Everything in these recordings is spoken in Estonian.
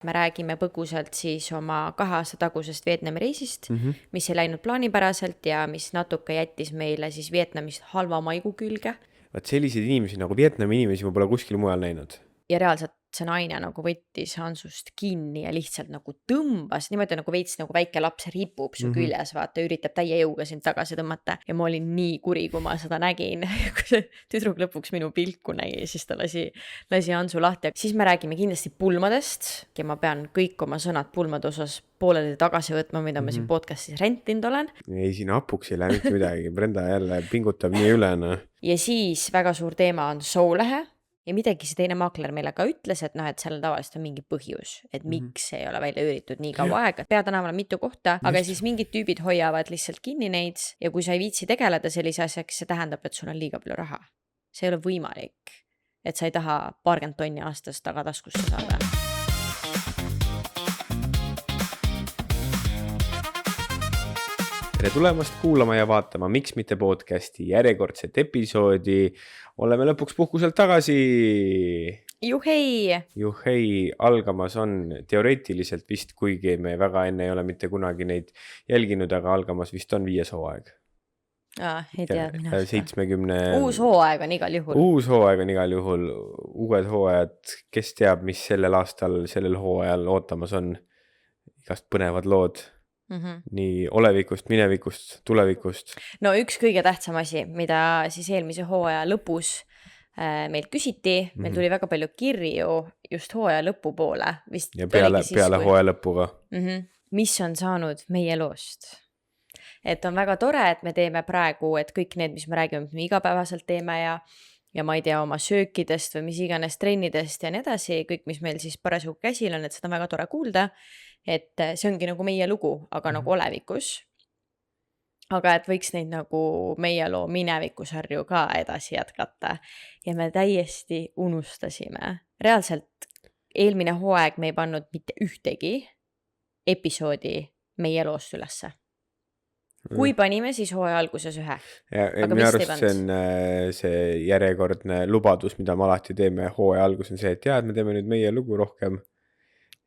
Me räägime põgusalt siis oma 2 aasta tagusest Vietnami reisist, mis ei läinud plaanipäraselt ja mis natuke jättis meile siis Vietnamist halva maigu külge. Vaat selliseid inimesi nagu Vietnami inimesi ma pole kuskil mujal näinud. Ja reaalselt see naine nagu võttis Hansust kinni ja lihtsalt nagu tõmbas, niimoodi nagu veits nagu väike laps ripub su küljes, vaata, üritab täie jõuga sind tagasi tõmmata. Ja ma olin nii kuri, kui ma seda nägin. Kui see tüdruk lõpuks minu pilku nägi, siis ta lasi Hansu lahti. Siis me räägime kindlasti pulmadest ja ma pean kõik oma sõnad pulmade osas pooleli tagasi võtma, mida ma siin podcastis rentinud olen. Ei, siin hapuks ei lähe mitte midagi. Brenda jälle pingutab nii ülena. Ja siis väga suur teema on Soulehe. Ja midagi see teine maakler meile ka ütles, et et seal tavaliselt on mingi põhjus, et miks ei ole välja üüritud nii kaua aega. Peatanaval on mitu kohta, aga siis mingid tüübid hoiavad lihtsalt kinni neid ja kui sa ei viitsi tegeleda sellise asjaks, see tähendab, et sul on liiga palju raha. See ei ole võimalik, et sa ei taha 20 tonni aastas tagataskusse saada. Tere tulemast kuulama ja vaatama Miks mitte podcasti järjekordset episoodi. Oleme lõpuks puhkuselt tagasi. Juhei, algamas on teoreetiliselt vist, kuigi me väga enne ei ole mitte kunagi neid jälginud, aga algamas vist on 5. hooaeg. Ei tea, mina 70... Uus hooaeg on igal juhul. Uus hooaeg on igal juhul. Uued hooajad, kes teab, mis sellel aastal, sellel hooajal ootamas on. Igast põnevad lood. Nii olevikust, minevikust, tulevikust. No üks kõige tähtsam asi, mida siis eelmise hooaja lõpus meil küsiti, meil tuli väga palju kirju just hooaja lõpu poole. Vist ja peale hooaja lõpuga. Mis on saanud meie loost? Et on väga tore, et me teeme praegu, et kõik need, mis me räägime, mis me igapäevaselt teeme ja ma ei tea oma söökidest või mis iganes trennidest ja nii edasi, kõik, mis meil siis parasjagu käsil on, et seda on väga tore kuulda. Et see ongi nagu meie lugu, aga nagu olevikus. Aga et võiks neid nagu meie loo minevikusarju ka edasi jätkata. Ja me täiesti unustasime. Reaalselt eelmine hooaeg me ei pannud mitte ühtegi episoodi meie loost ülesse. Kui panime, siis hooaja alguses ühe. Ja minu arust see on see järjekordne lubadus, mida me alati teeme hooaja algus on see, et me teeme nüüd meie lugu rohkem.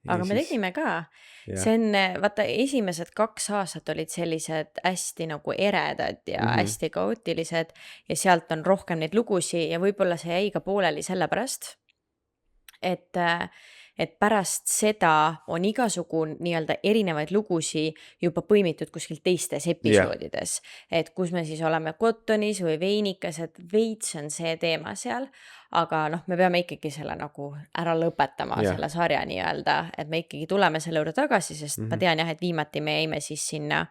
Aga me tegime ka. See on, vaata, esimesed 2 aastat olid sellised hästi nagu eredad ja hästi kaootilised ja sealt on rohkem neid lugusi ja võib-olla see jäi ka pooleli sellepärast, et pärast seda on igasugu nii-öelda erinevaid lugusi juba põimitud kuskil teistes episoodides. Et kus me siis oleme Kottonis või Veinikas, et veits on see teema seal, aga me peame ikkagi selle nagu ära lõpetama selle sarja nii-öelda, et me ikkagi tuleme selle juurde tagasi, sest ma tean et viimati me jäime siis sinna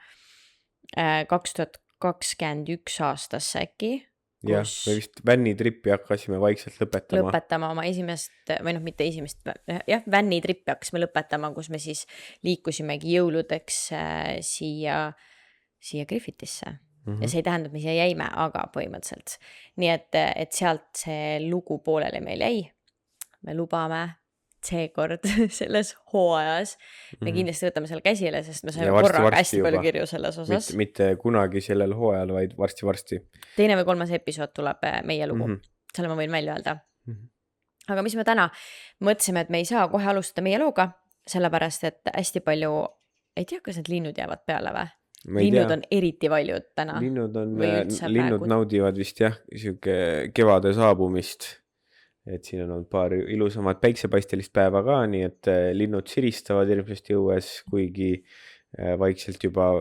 2021 aastasse äkki. Jah, me vist vännitrippi hakkasime vaikselt lõpetama oma esimest, või mitte esimest, vännitrippi hakkasime lõpetama, kus me siis liikusimegi jõuludeks siia Griffithisse. Ja see ei tähenda, et me siia jäime, aga põhimõtteliselt. Nii et sealt see lugu pooleli meil jäi. Me lubame seekord selles hooajas. Me kindlasti võtame selle käsile, sest me saime korraga hästi palju kirju selles osas. Mitte kunagi sellel hooajal, vaid varsti. 2. või 3. episood tuleb meie lugu. Selle ma võin välja öelda. Aga mis me täna mõtlesime, et me ei saa kohe alustada meie looga, sellepärast, et hästi palju, ei tea, kas need linnud jäävad peale või? Linnud on eriti valjud täna. Linnud naudivad vist kevade saabumist. Et siin on olnud paar ilusamat päiksepaistelist päeva ka, nii et linnud siristavad ilmselt jõues, kuigi vaikselt juba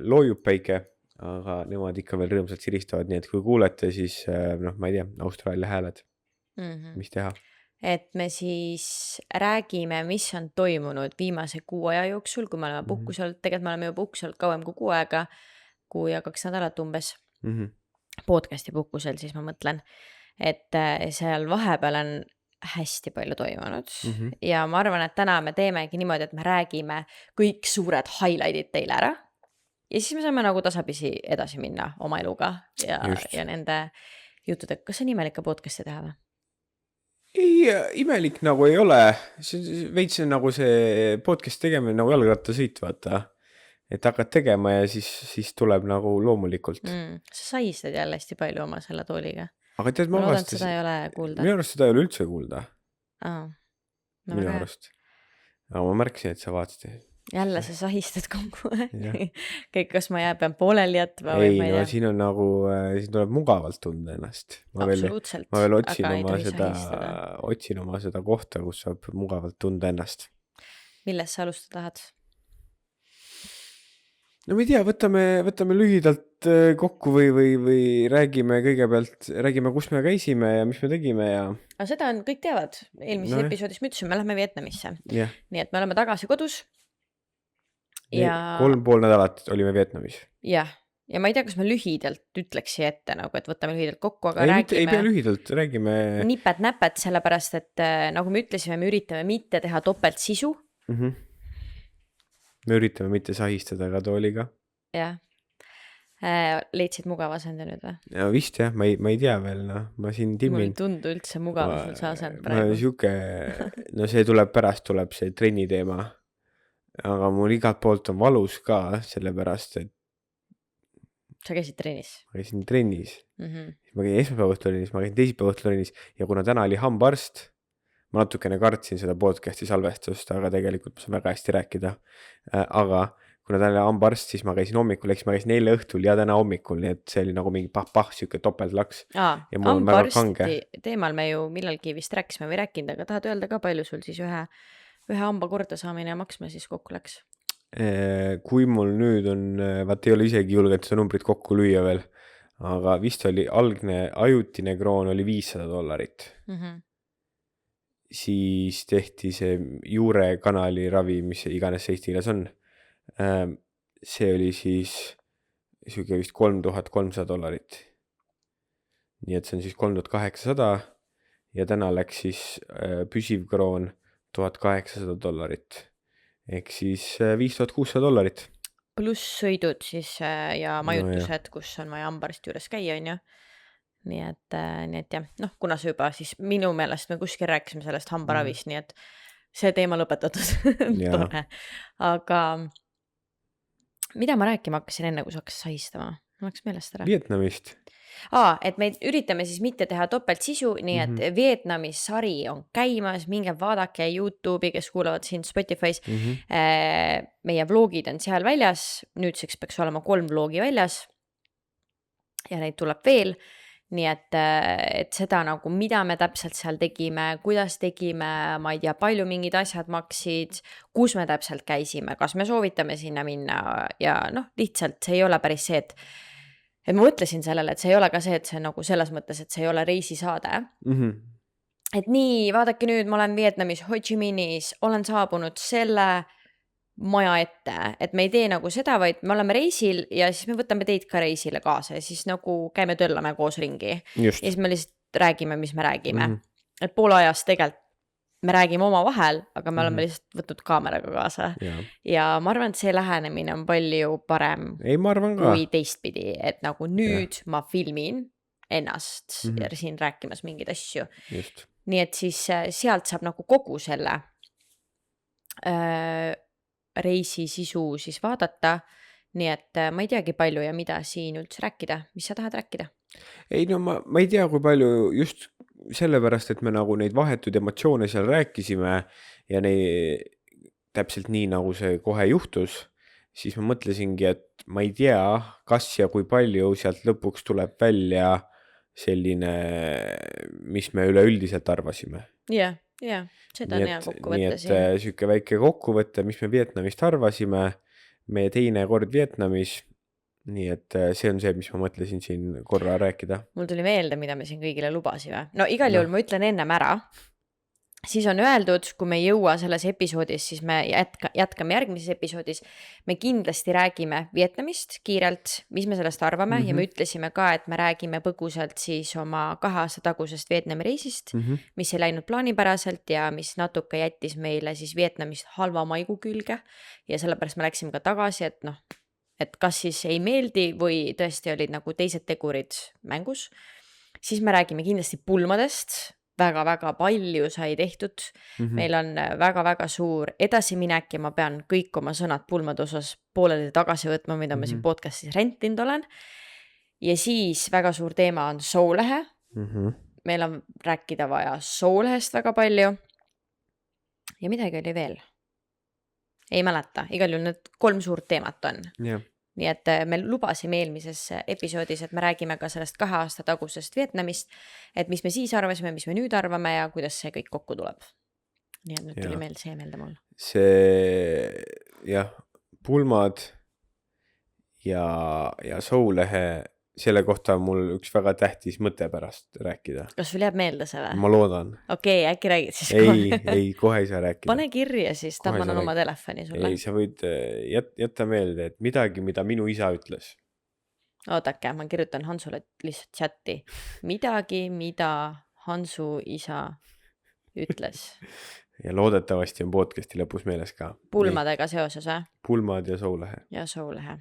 loojub päike, aga nemad ikka veel rõõmsalt siristavad, nii et kui kuulete, siis ma ei tea, Austraalia hääled, mis teha. Et me siis räägime, mis on toimunud viimase 6 aja jooksul, kui me oleme puhkuselt, tegelikult me oleme juba puhkuselt kauem kui 6 aega, kui 2 nädalat umbes podcasti puhkusel, siis ma mõtlen, et seal vahepeal on hästi palju toimunud ja ma arvan, et täna me teemegi niimoodi, et me räägime kõik suured highlightid teile ära ja siis me saame nagu tasapisi edasi minna oma eluga ja nende juttudega. Kas on imelik ka podcasti teha või? Ei, imelik nagu ei ole. Veits on nagu see podcast tegemine nagu jalgrattasõit, vaata. Et hakkad tegema ja siis tuleb nagu loomulikult. Sa saistad jälle hästi palju oma selle tooliga. Aga tead, ma loodan, et seda ei ole kuulda. Minu arust seda ei ole üldse kuulda. No minu arust. aga ma märkasin, et sa vaatasid. Jälle sa sahistad kogu aeg. Jah. Kõik, kas ma pean pooleli jätma või ei, ma ei no tea. siin on nagu, siin tuleb mugavalt tunda ennast. Absoluutselt. Ma veel otsin oma seda kohta, kus saab mugavalt tunda ennast. Millest sa alustada tahad? No ma ei tea, võtame lühidalt kokku või räägime kõigepealt, kus me käisime ja mis me tegime ja... Aga seda kõik teavad. Eelmises episoodis me ütlesime, me lähme Vietnamisse. Yeah. Nii et me oleme tagasi kodus. Ja... 3,5 nädalat olime Vietnamis. Jah. Ja ma ei tea, kas me lühidalt ütleks ette, nagu, et võtame lühidalt kokku, aga ei pea lühidalt, räägime... Nipet-näpet, sellepärast, et nagu me ütlesime, me üritame mitte teha topelt sisu. Me üritame mitte sahistada ka tooliga. Jah. Leidsid mugava asende nüüd või? Ja vist jah, ma ei tea veel, no. Ma siin timmin. Mul ei tundu üldse mugava sul see asend praegu. No see pärast tuleb see trenni teema. Aga mul igalt poolt on valus ka, sellepärast, et sa käisid trennis? Ma käisin trennis. Ma käin esmaspäevast trennis, ma käin teisipäevast trennis ja kuna täna oli hambaarst, ma natukene kartsin seda podcasti salvestust, aga tegelikult ma saan väga hästi rääkida. Aga kuna täna oli hambaarst, siis ma käisin hommikul, eks ma käisin eile õhtul ja täna hommikul, nii et see oli nagu mingi pah-pah, siuke topeltlaks. Hambaarsti teemal me ju millalgi vist rääkisime või rääkinud, aga tahad öelda ka palju sul siis ühe hamba korda saamine ja maksma siis kokku läks? Kui mul nüüd on, vaat ei ole isegi julgenud seda numbrit kokku lüüa veel, aga vist oli ajutine kroon oli $500. Siis tehti see juurekanali ravi, mis iganes eesti keeles on. See oli siis vist $3,300. Nii et see on siis $3,800 ja täna läks siis püsiv kroon $1,800. Ehk siis $5,600. Pluss sõidud siis ja majutused, kus on vaja hambaarsti juures käia, on ju. Nii et jah, kuna see juba siis minu meelest me kuskil rääkisime sellest hambaravist, nii et see teema lõpetatud. Tore. Aga mida ma rääkima hakkasin enne, kui sa hakkas sahistama? Ma läks meelest ära. Vietnamist. Et me üritame siis mitte teha topelt sisu, nii et Vietnamis sari on käimas, minge vaadake YouTube'i, kes kuulavad siin Spotify's. Meie vlogid on seal väljas, nüüdseks peaks olema 3 vlogi väljas ja neid tuleb veel. Nii et seda nagu, mida me täpselt seal tegime, kuidas tegime, ma ei tea, palju mingid asjad maksid, kus me täpselt käisime, kas me soovitame sinna minna ja lihtsalt see ei ole päris see, et ma mõtlesin sellele, et see ei ole ka see, et see nagu selles mõttes, et see ei ole reisisaade. Et nii, vaadake nüüd, ma olen Vietnamis, Ho Chi Minhis, olen saabunud selle maja ette, et me ei tee nagu seda, vaid me oleme reisil ja siis me võtame teid ka reisile kaasa ja siis nagu käime töllame koos ringi. Just. Ja siis me lihtsalt räägime, mis me räägime. Et pool ajast tegelikult me räägime oma vahel, aga me oleme lihtsalt võtnud kaameraga kaasa. Ja ma arvan, et see lähenemine on palju parem kui teistpidi, et nagu nüüd ma filmin ennast siin rääkimas mingeid asju. Just. Nii et siis sealt saab nagu kogu selle reisi sisu siis vaadata, nii et ma ei teagi palju ja mida siin üldse rääkida. Mis sa tahad rääkida? Ei, no ma ei tea, kui palju just sellepärast, et me nagu neid vahetud emotsioone seal rääkisime ja täpselt nii, nagu see kohe juhtus, siis ma mõtlesingi, et ma ei tea, kas ja kui palju sealt lõpuks tuleb välja selline, mis me üleüldiselt arvasime. Jah, seda on hea kokkuvõtte siin. Nii et süke väike kokkuvõtte, mis me Vietnamist arvasime, meie teine kord Vietnamis, nii et see on see, mis ma mõtlesin siin korra rääkida. Mul tuli meelde, mida me siin kõigile lubasime. No igal juhul ma ütlen ennem ära. Siis on öeldud, kui me ei jõua selles episoodis, siis me jätkame järgmises episoodis. Me kindlasti räägime Vietnamist kiirelt, mis me sellest arvame ja me ütlesime ka, et me räägime põgusalt siis oma 2 aasta tagusest Vietnami reisist, mis ei läinud plaanipäraselt ja mis natuke jättis meile siis Vietnamist halva maigu külge ja sellepärast me läksime ka tagasi, et kas siis ei meeldi või tõesti olid nagu teised tegurid mängus. Siis me räägime kindlasti pulmadest. Väga-väga palju sai tehtud. Meil on väga-väga suur edasiminek ja ma pean kõik oma sõnad pulmade osas pooleli tagasi võtma, mida ma siin podcastis rentinud olen. Ja siis väga suur teema on soolehe. Meil on rääkida vaja soolehest väga palju. Ja midagi oli veel. ei mäleta, igal juhul need 3 suurt teemat on. jah, Nii et me lubasime eelmises episoodis, et me räägime ka sellest 2 aasta tagusest Vietnamist, et mis me siis arvasime, mis me nüüd arvame ja kuidas see kõik kokku tuleb. Nii et nüüd tuli Jaa. meelde mul. see jah, pulmad ja soulehe, selle kohta on mul üks väga tähtis mõte pärast rääkida. Kas sul jääb meelde see või? Ma loodan. Okei, äkki räägid siis ei, kohe ei saa rääkida. Pane kirja siis, ta Kohe panen sa oma telefoni sulle. Ei, sa võid jätta meelde, et midagi, mida minu isa ütles. Oodake, ma kirjutan Hansule lihtsalt chatti. Midagi, mida Hansu isa ütles. Ja loodetavasti on podcasti lõpus meeles ka. Pulmadega seoses, või? Pulmad ja soulehe. Ja soulehe.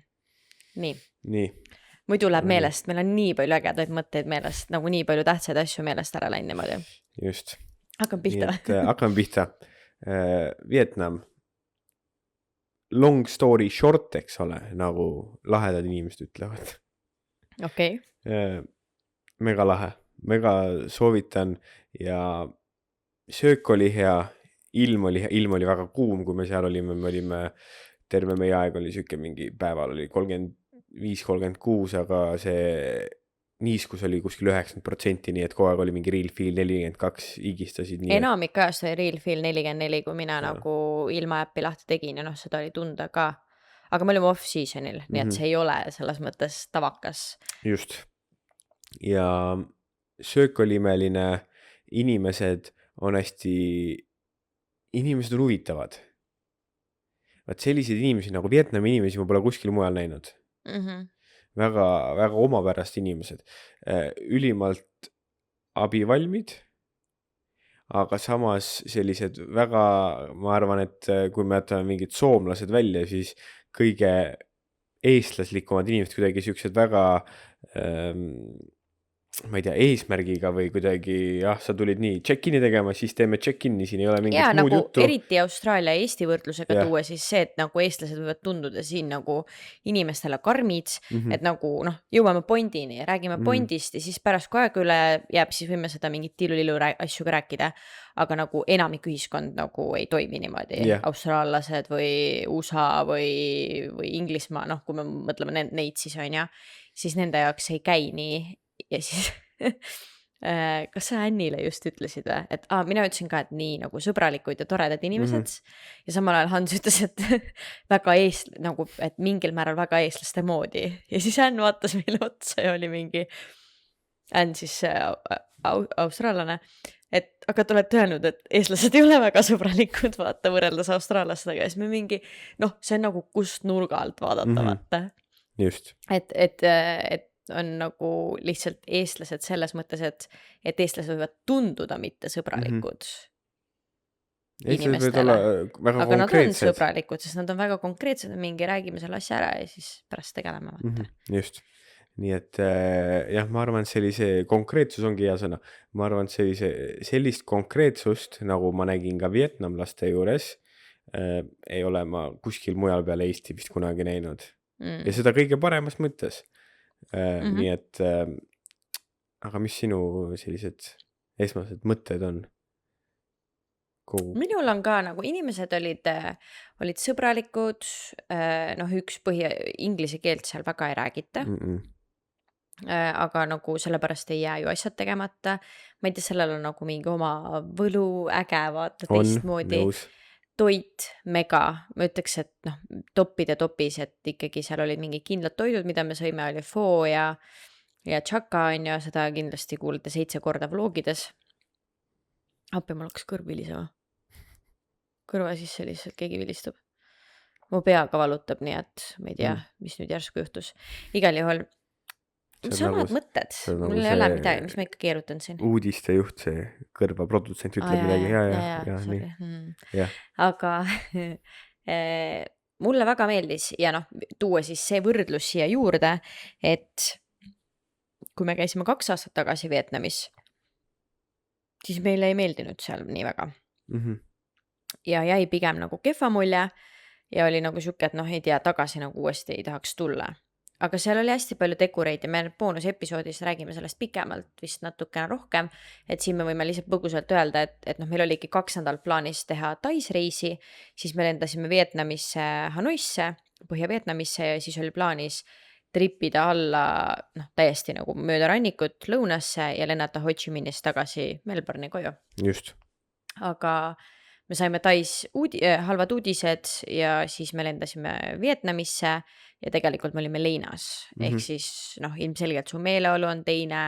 Nii. Nii. Muidu läheb meelest, meil on nii palju ägedaid mõtteid meelest, nagu nii palju tähtsaid asju meelest ära läinud niimoodi. Just. Hakkame pihta. Hakkame pihta. Vietnam. Long story short, eks ole, nagu lahedad inimesed ütlevad. Okei. Mega lahe. Mega soovitan ja söök oli hea, ilm oli väga kuum, kui me seal olime, terve meie aeg oli süke mingi päeval oli 35-36, aga see niiskus oli kuskil 90%, nii et kogu aeg oli mingi real feel 42, igistasid nii. Enamik ajast oli real feel 44, kui mina nagu ilma äppi lahti tegin ja seda oli tunda ka. Aga me olime off-seasonil, nii et see ei ole selles mõttes tavakas. Just. Ja söök oli imeline, inimesed on huvitavad. Vaat selliseid inimesi nagu Vietnami inimesi ma pole kuskil mujal näinud. Väga, väga omapärast inimesed. Ülimalt abivalmid, aga samas sellised väga, ma arvan, et kui me jätame mingid soomlased välja, siis kõige eestlaslikumad inimesed kuidagi siuksed väga ma ei tea, eesmärgiga või kuidagi, sa tulid nii check-in'i tegema, siis teeme check-in'i, siin ei ole mingit muud nagu juttu. Eriti Austraalia ja Eesti võrdlusega tuua siis see, et nagu eestlased võivad tunduda siin nagu inimestele karmid, et nagu jõuame pointini, räägime pointist ja siis pärast kui aeg üle jääb, siis võime seda mingit tilulilu asju ka rääkida, aga nagu enamik ühiskond nagu ei toimi niimoodi. Austraallased või USA või Inglismaa, kui me mõtleme neid siis on ja, siis nende jaoks ei käi nii. Ja siis, kas sa Annile just ütlesid või? Et mina ütlesin ka, et nii nagu sõbralikud ja toredad inimesed ja samal ajal Hans ütles, et väga nagu, et mingil määral väga eestlaste moodi. Ja siis Ann vaatas meile otsa ja oli mingi, Ann siis austraallane, et aga te olete öelnud, et eestlased ei ole väga sõbralikud, vaata, võrreldes austraallastega. Ja siis me mingi, see on nagu kust nurga alt vaadata, vaata. Just. Et on nagu lihtsalt eestlased selles mõttes, et eestlased võivad tunduda mitte sõbralikud inimestele. Aga nad on sõbralikud, sest nad on väga konkreetsed, mingi räägime selle asja ära ja siis pärast tegeleme. Just. Nii et ma arvan, et sellise konkreetsus ongi hea sõna. Ma arvan, et sellist konkreetsust, nagu ma nägin ka vietnamlaste juures, ei ole ma kuskil mujal peale Eesti vist kunagi näinud. Ja seda kõige paremas mõttes. Nii et aga mis sinu sellised esmased mõtted on? Minul on ka nagu inimesed olid sõbralikud, üks inglise keelt seal väga ei räägita, aga nagu sellepärast ei jää ju asjad tegemata. Ma ei tea, sellel on nagu mingi oma võlu, äge vaata teistmoodi. Toit, mega, ma ütleks, et toppide topis, et ikkagi seal olid mingi kindlad toidud, mida me sõime, oli foo ja tšaka on ja seda kindlasti kuulete 7 korda vlogides. Appi, mul hakkas kõrv vilisema. Kõrva sisse lihtsalt keegi vilistab. Mu peaga valutab, nii et ma ei tea, mis nüüd järsku juhtus. Igal juhul samad mõtted, mul ei ole midagi, mis ma ikka keerutan siin. Uudistejuht, see kõrva produtsent ütleb midagi. Ja. Aga mulle väga meeldis ja tuua siis see võrdlus siia juurde, et kui me käisime 2 aastat tagasi Vietnamis, siis meile ei meeldinud seal nii väga. Ja jäi pigem nagu kehva mulje ja oli nagu siuke, et ei tea, tagasi nagu uuesti ei tahaks tulla. aga seal oli hästi palju tegureid ja me boonusepisoodis räägime sellest pikemalt, vist natukene rohkem, et siin me võime lihtsalt põgusalt öelda, et noh, meil oligi 2 nädalat plaanis teha Tais reisi, siis me lendasime Vietnamisse, Hanoisse, Põhja-Vietnamisse ja siis oli plaanis tripida alla noh, täiesti nagu mööda rannikut lõunasse ja lennata Ho Chi Minhist tagasi Melbourne'i koju. Just. Aga me saime Tais halvad uudised ja siis me lendasime Vietnamisse ja tegelikult me olime leinas. Ehk siis noh, ilmselgelt su meeleolu on teine.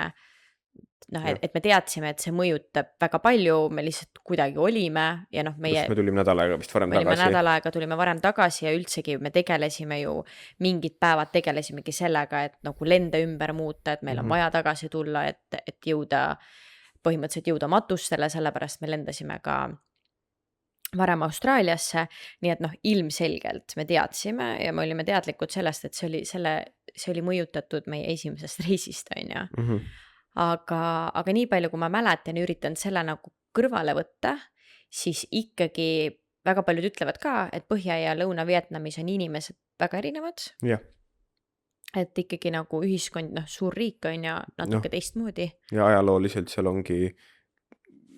Noh, et me teadsime, et see mõjutab väga palju, me lihtsalt kuidagi olime ja noh, me tulime nädal aega vist varem tagasi. Nädal aega tulime varem tagasi ja üldsegi me tegelesime ju, mingid päevad tegelesimegi sellega, et nagu lende ümber muuta, et meil on vaja tagasi tulla, et põhimõtteliselt jõuda matustele, sellepärast me lendasime ka varem Austraaliasse, nii et noh, ilmselgelt me teadsime ja me olime teadlikud sellest, et see oli mõjutatud meie esimesest reisist, on ju. Aga nii palju, kui ma mäletan ja üritan selle nagu kõrvale võtta, siis ikkagi väga paljud ütlevad ka, et Põhja- ja Lõuna-Vietnamis on inimesed väga erinevad. Jah. Et ikkagi nagu ühiskond, noh, suur riik on ja natuke teistmoodi. Ja ajalooliselt seal ongi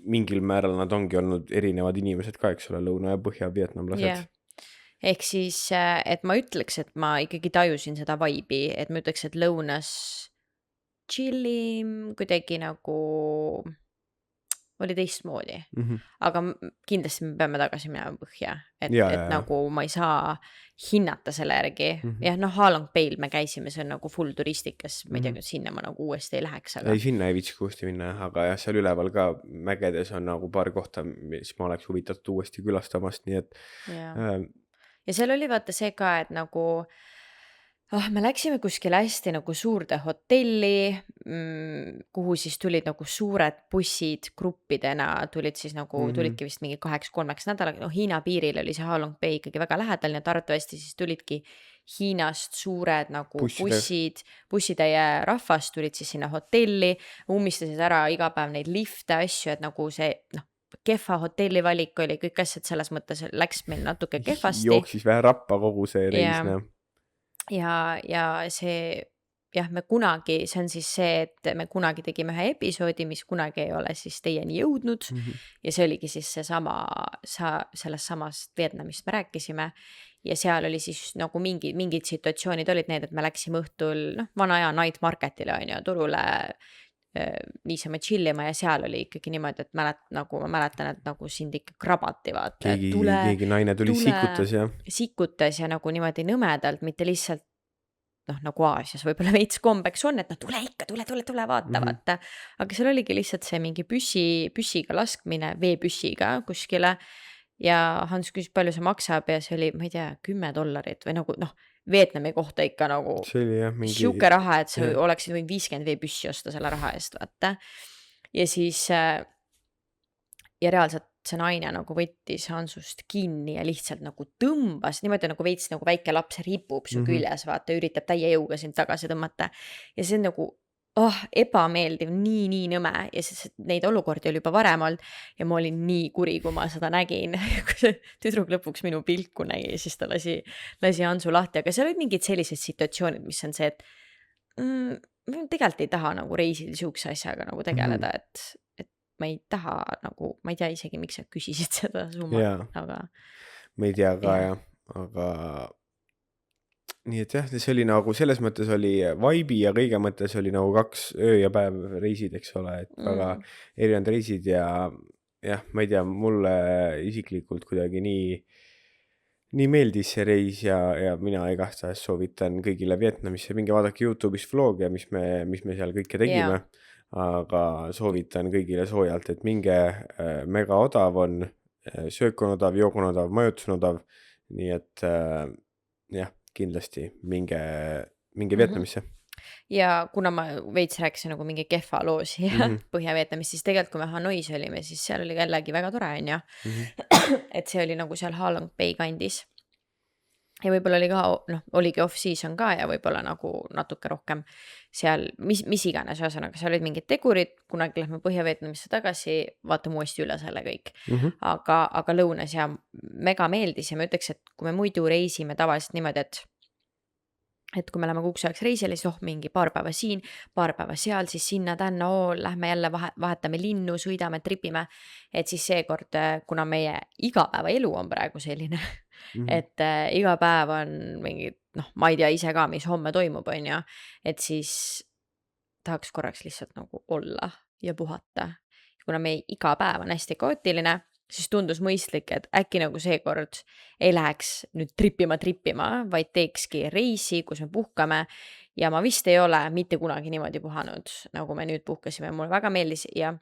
mingil määral nad ongi olnud erinevad inimesed ka, eks ole, Lõuna- ja Põhja-Vietnamlased. Yeah. Ehk siis, et ma ütleks, et ma ikkagi tajusin seda vibe'i, et ma ütleks, et lõunas chillim, kuidagi nagu oli teistmoodi. Aga kindlasti me peame tagasi minema Põhja, et nagu ma ei saa hinnata selle järgi. Jah, noh, Ha Long Bail me käisime, see on nagu full turistikas, ma ei tea, sinna ma nagu uuesti ei läheks. Ei, sinna ei viitsiks uuesti minna, aga jah, seal üleval ka mägedes on nagu paar kohta, mis ma oleks huvitatud uuesti külastamast, nii et ja seal oli vaata see ka, et nagu me läksime kuskile hästi nagu suurde hotelli, kuhu siis tulid nagu suured bussid gruppidena, tulidki vist mingi 2-3 nädalaga, Hiina piiril oli see Ha Long Bay ikkagi väga lähedal ja arvatavasti siis tulidki Hiinast suured nagu bussitäie rahvast tulid siis sinna hotelli, ummistasid ära iga päev neid lifte, asju, et nagu see kehva hotelli valik oli, kõik asjad selles mõttes läks meil natuke kehvasti. Jooksis vähe rappa kogu see reis. Ja see, jah, see on siis see, et me kunagi tegime ühe episoodi, mis kunagi ei ole siis teieni jõudnud ja see oligi siis sellest samast Vietnamist me rääkisime ja seal oli siis nagu mingid situatsioonid olid need, et me läksime õhtul vana aja night marketile on ju, turule niisama chillima ja seal oli ikkagi niimoodi, et ma mäletan, et nagu sind ikka krabati vaata. Keegi naine tuli sikutas ja nagu niimoodi nõmedalt, mitte lihtsalt nagu Aasias võib-olla veits kombeks on, et tule ikka, tule vaata. Aga seal oligi lihtsalt see mingi püssiga laskmine, veepüssiga kuskile ja Hans küsis, palju see maksab ja see oli, ma ei tea, $10 või nagu Vietnami kohta ikka nagu siuke raha, et sa oleksid võinud 50 veepüssi osta selle raha eest, vaata. Ja siis ja reaalselt see naine nagu võttis Hansust kinni ja lihtsalt nagu tõmbas, niimoodi nagu veits nagu väike laps ripub su küljes, vaata, üritab täie jõuga sind tagasi tõmmata. Ja see on nagu ebameeldiv, nii nõme ja neid olukordi oli juba varem olnud ja ma olin nii kuri, kui ma seda nägin. Kui see tüdruk lõpuks minu pilku nägi, siis ta lasi Hansu lahti, aga seal olid mingid sellised situatsioonid, mis on see, et tegelikult ei taha nagu reisida siukse asjaga nagu tegeleda, et ma ei taha nagu, ma ei tea isegi, miks sa küsisid seda summa, aga ma ei tea ka aga nii et jah, see oli nagu selles mõttes oli vibe'i ja kõige mõttes oli nagu 2 öö ja päev reisid, eks ole, et väga erinevad reisid ja jah, ma ei tea, mulle isiklikult kuidagi nii meeldis see reis ja mina igastahes soovitan kõigile Vietnamisse, minge vaadake YouTube'is vloge, mis me seal kõike tegime, aga soovitan kõigile soojalt, et minge, mega odav on, söök on odav, jook on odav, majutus on odav, nii et jah, kindlasti minge Vietnamisse. Ja kuna ma veits rääkisin nagu mingi kehva loosi Põhja-Vietnamis, siis tegelikult kui me Hanois olime, siis seal oli jällegi väga tore, on ju. Et see oli nagu seal Ha Long Bay kandis. Ja võib-olla oli ka, oligi off-season ka ja võib-olla nagu natuke rohkem seal, mis iganes, ühesõnaga, seal olid mingid tegurid, kunagi lähme Põhja-Vietnamisse tagasi, vaatame uuesti üle selle kõik. Aga lõunas ja mega meeldis ja ma ütleks, et kui me muidu reisime tavaliselt niimoodi, et et kui me läheme kuuks ajaks reisile, siis mingi paar päeva siin, paar päeva seal, siis sinna-tänna, lähme jälle vahetame linnu, sõidame, tripime. Et siis seekord, kuna meie igapäevaelu on praegu selline, et iga päev on mingi, ma ei tea ise ka, mis homme toimub, on ju, et siis tahaks korraks lihtsalt nagu olla ja puhata. Kuna meie iga päev on hästi kaootiline, siis tundus mõistlik, et äkki nagu seekord ei läheks nüüd trippima, vaid teekski reisi, kus me puhkame. Ja ma vist ei ole mitte kunagi niimoodi puhanud, nagu me nüüd puhkasime. Mulle väga meeldis ja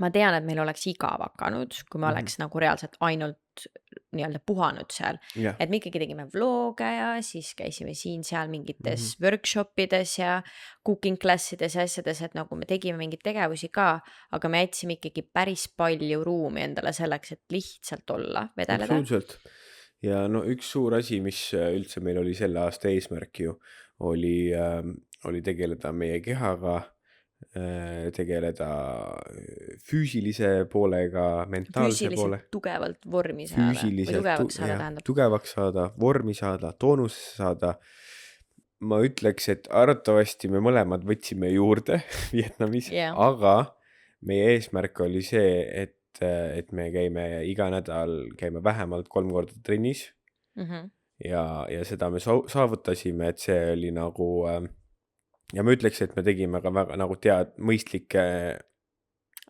ma tean, et meil oleks igav hakanud, kui me oleks nagu reaalselt ainult nii-öelda puhanud seal. jah, Et me ikkagi tegime vloge ja siis käisime siin-seal mingites workshopides ja cooking classides ja asjades, et nagu me tegime mingeid tegevusi ka, aga me jätsime ikkagi päris palju ruumi endale selleks, et lihtsalt olla, vedeleda. absoluutselt. Ja no üks suur asi, mis üldse meil oli selle aasta eesmärk ju, oli tegeleda meie kehaga, tegeleda füüsilise poolega, mentaalse poole, Füüsiliselt tugevalt vormi saada või füüsiliselt tugevaks saada tähendab. tugevaks saada, vormi saada, toonusesse saada. Ma ütleks, et arvatavasti me mõlemad võtsime juurde Vietnamis, Jah. aga meie eesmärk oli see, et me käime iga nädal vähemalt 3 korda trennis Mhm. ja seda me saavutasime, et see oli nagu ja ma ütleks, et me tegime ka väga nagu mõistlikke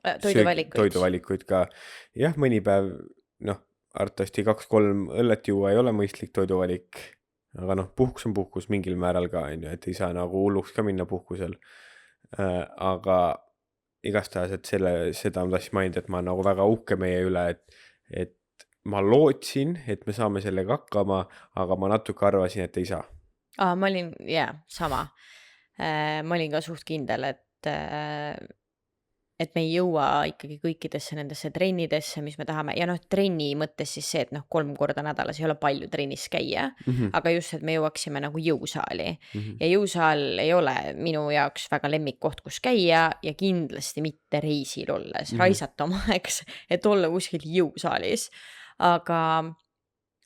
Toiduvalikuid. toiduvalikuid ka. Jah, mõni päev, arvatavasti 2-3 õllet juua ei ole mõistlik toiduvalik, aga puhkus on puhkus mingil määral ka, on ju, et ei saa nagu hulluks ka minna puhkusel. Aga igastahes, et seda ma tahtsin mainida, et ma olen nagu väga uhke meie üle, et ma lootsin, et me saame sellega hakkama, aga ma natuke arvasin, et ei saa. Ma olin, sama. Ma olin ka suht kindel, et me ei jõua ikkagi kõikidesse nendesse trennidesse, mis me tahame. Ja trenni mõttes siis see, et 3 korda nädalas ei ole palju trennis käia, aga just, et me jõuaksime nagu jõusaali. Ja jõusaal ei ole minu jaoks väga lemmikkoht, kus käia ja kindlasti mitte reisil olles, raisata oma aegs, et olla kuskil jõusaalis. Aga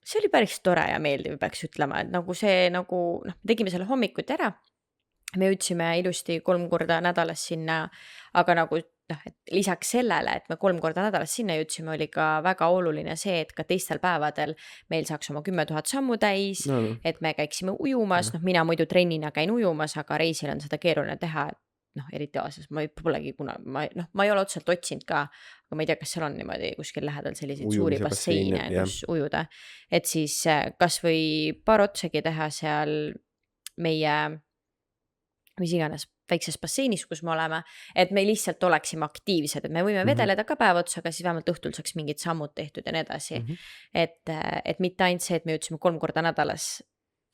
see oli päris tore ja meeldiv, peaks ütlema, et nagu see me tegime selle hommikuti ära. Me jõudsime ilusti 3 korda nädalas sinna, aga nagu et lisaks sellele, et me 3 korda nädalas sinna jõudsime, oli ka väga oluline see, et ka teistel päevadel meil saaks oma 10 000 sammu täis, et me käiksime ujumas. Mina muidu trennina käin ujumas, aga reisil on seda keeruline teha, eriti Aasias, ma polegi ma ei ole otseselt otsinud ka, aga ma ei tea, kas seal on niimoodi kuskil lähedal selliseid suuri basseine, kus ujuda. Et siis kas või paar otsagi teha seal meie mis iganes väikses basseinis, kus me oleme, et me lihtsalt oleksime aktiivsed, et me võime vedeleda ka päev otsa, aga siis vähemalt õhtul saaks mingid sammud tehtud ja nii edasi. Et mitte ainult see, et me jõudsime 3 korda nädalas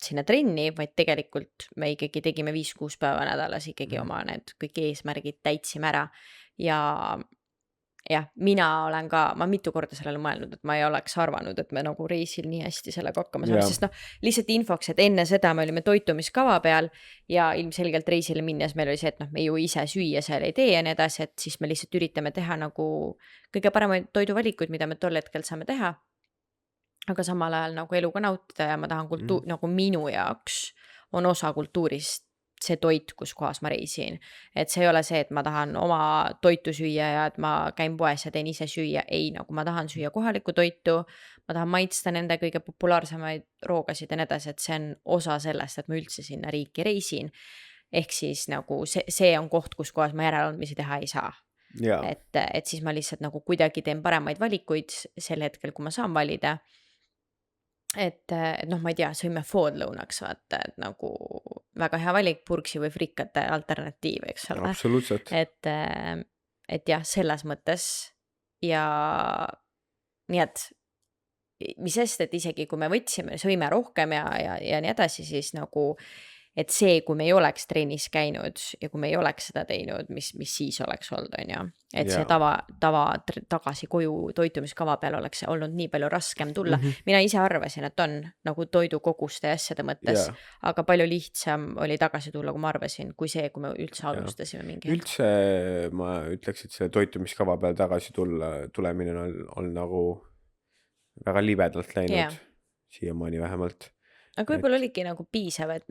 sinna trenni, vaid tegelikult me ikkagi tegime 5-6 päeva nädalas ikkagi oma need kõik eesmärgid täitsime ära. Ja mina olen ka, ma mitu korda sellele mõelnud, et ma ei oleks arvanud, et me nagu reisil nii hästi sellega hakkama saame, sest lihtsalt infoks, et enne seda me olime toitumiskava peal ja ilmselgelt reisile minnes meil oli see, et me ju ise süüa seal ei tee ja nii edasi, et siis me lihtsalt üritame teha nagu kõige paremaid toiduvalikuid, mida me tol hetkel saame teha. Aga samal ajal nagu eluga nautida ja ma tahan nagu minu jaoks on osa kultuurist see toit, kus kohas ma reisin. Et see ei ole see, et ma tahan oma toitu süüa ja et ma käin poes ja teen ise süüa. Ei, nagu ma tahan süüa kohalikku toitu, ma tahan maitsta nende kõige populaarsemaid roogasid ja nii edasi, et see on osa sellest, et ma üldse sinna riiki reisin. Ehk siis nagu see on koht, kus kohas ma järeleandmisi teha ei saa. Et siis ma lihtsalt nagu kuidagi teen paremaid valikuid sel hetkel, kui ma saan valida. Et ma ei tea, sõime food lõunaks, vaata, et nagu väga hea valik, purksi või frikkate alternatiiv, eks ole. Absoluutselt. Et jah, selles mõttes ja nii et mis sest, et isegi kui me sõime rohkem ja nii edasi, siis nagu et see, kui me ei oleks trennis käinud ja kui me ei oleks seda teinud, mis siis oleks olnud, on ju. Et see tava tagasi koju toitumiskava peal oleks olnud nii palju raskem tulla. Mina ise arvasin, et on nagu toidukoguste ja asjade mõttes, aga palju lihtsam oli tagasi tulla, kui ma arvasin, kui see, kui me üldse alustasime mingi. Üldse ma ütleks, et selle toitumiskava peal tagasi tulemine on nagu väga libedalt läinud, siiamaani vähemalt. aga võib-olla olidki nagu piisav, et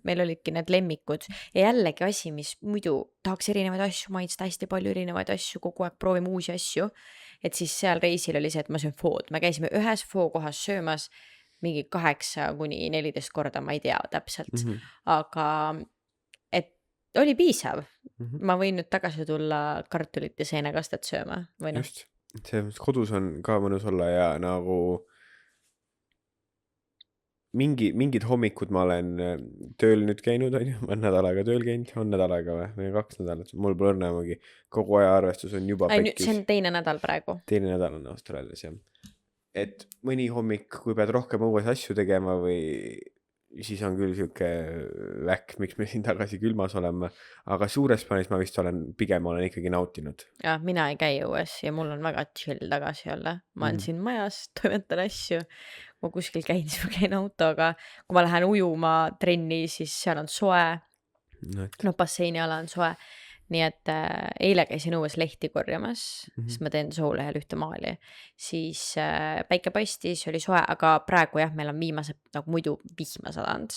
meil olidki need lemmikud ja jällegi asi, mis muidu tahaks erinevaid asju maitsta, hästi palju erinevaid asju, kogu aeg proovime uusi asju, et siis seal reisil oli see, et ma söön food, me käisime ühes foo kohas söömas mingi 8-14 korda, ma ei tea täpselt, aga et oli piisav. Ma võin nüüd tagasi tulla kartulit ja seenekastet sööma või noh. Just, see kodus on ka mõnus olla ja nagu mingid hommikud ma olen tööl nüüd käinud, ma olen nädal aega tööl käinud, on nädal aega või 2 nädalat, mul pole õrnemagi, kogu aja arvestus on juba pekkis. See on teine nädal praegu. Teine nädal on Austraalias, jah. Et mõni hommik, kui pead rohkem õues asju tegema või siis on küll siuke väk, miks me siin tagasi külmas oleme, aga suures plaanis ma vist pigem olen ikkagi nautinud. Ja, mina ei käi õues ja mul on väga chill tagasi olla. Ma olen siin majas, toimetan asju. Ma kuskil käin, siis ma käin autoga. Kui ma lähen ujuma trenni, siis seal on soe. Basseini ala on soe. Nii et eile käisin õues lehti korjamas, siis ma teen soolehel ühte maali. Siis päike paistis, oli soe, aga praegu jah, meil on viimased nagu muidu vihma sadanud.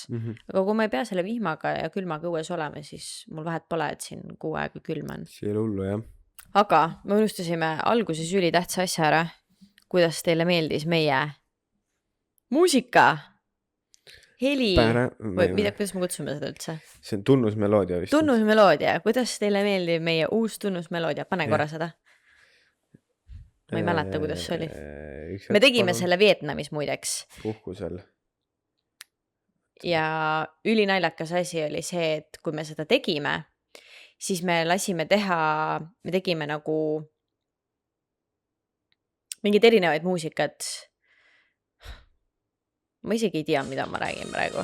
Aga kui ma ei pea selle vihmaga ja külmaga õues olema, siis mul vahet pole, et siin kuu aega külm on. See ei ole hullu, jah. Aga me unustasime alguses ülitähtsa asja ära. Kuidas teile meeldis meie muusika? Heli, või kuidas me kutsume seda üldse? See on tunnusmeloodia vist. Tunnusmeloodia, kuidas teile meeldib meie uus tunnusmeloodia? Pane korra seda. Ma ei mäleta, kuidas see oli. Me tegime selle Vietnamis muideks. Puhkusel. Ja ülinaljakas asi oli see, et kui me seda tegime, siis me tegime nagu mingid erinevaid muusikat. Ma isegi ei tea, mida ma räägin praegu.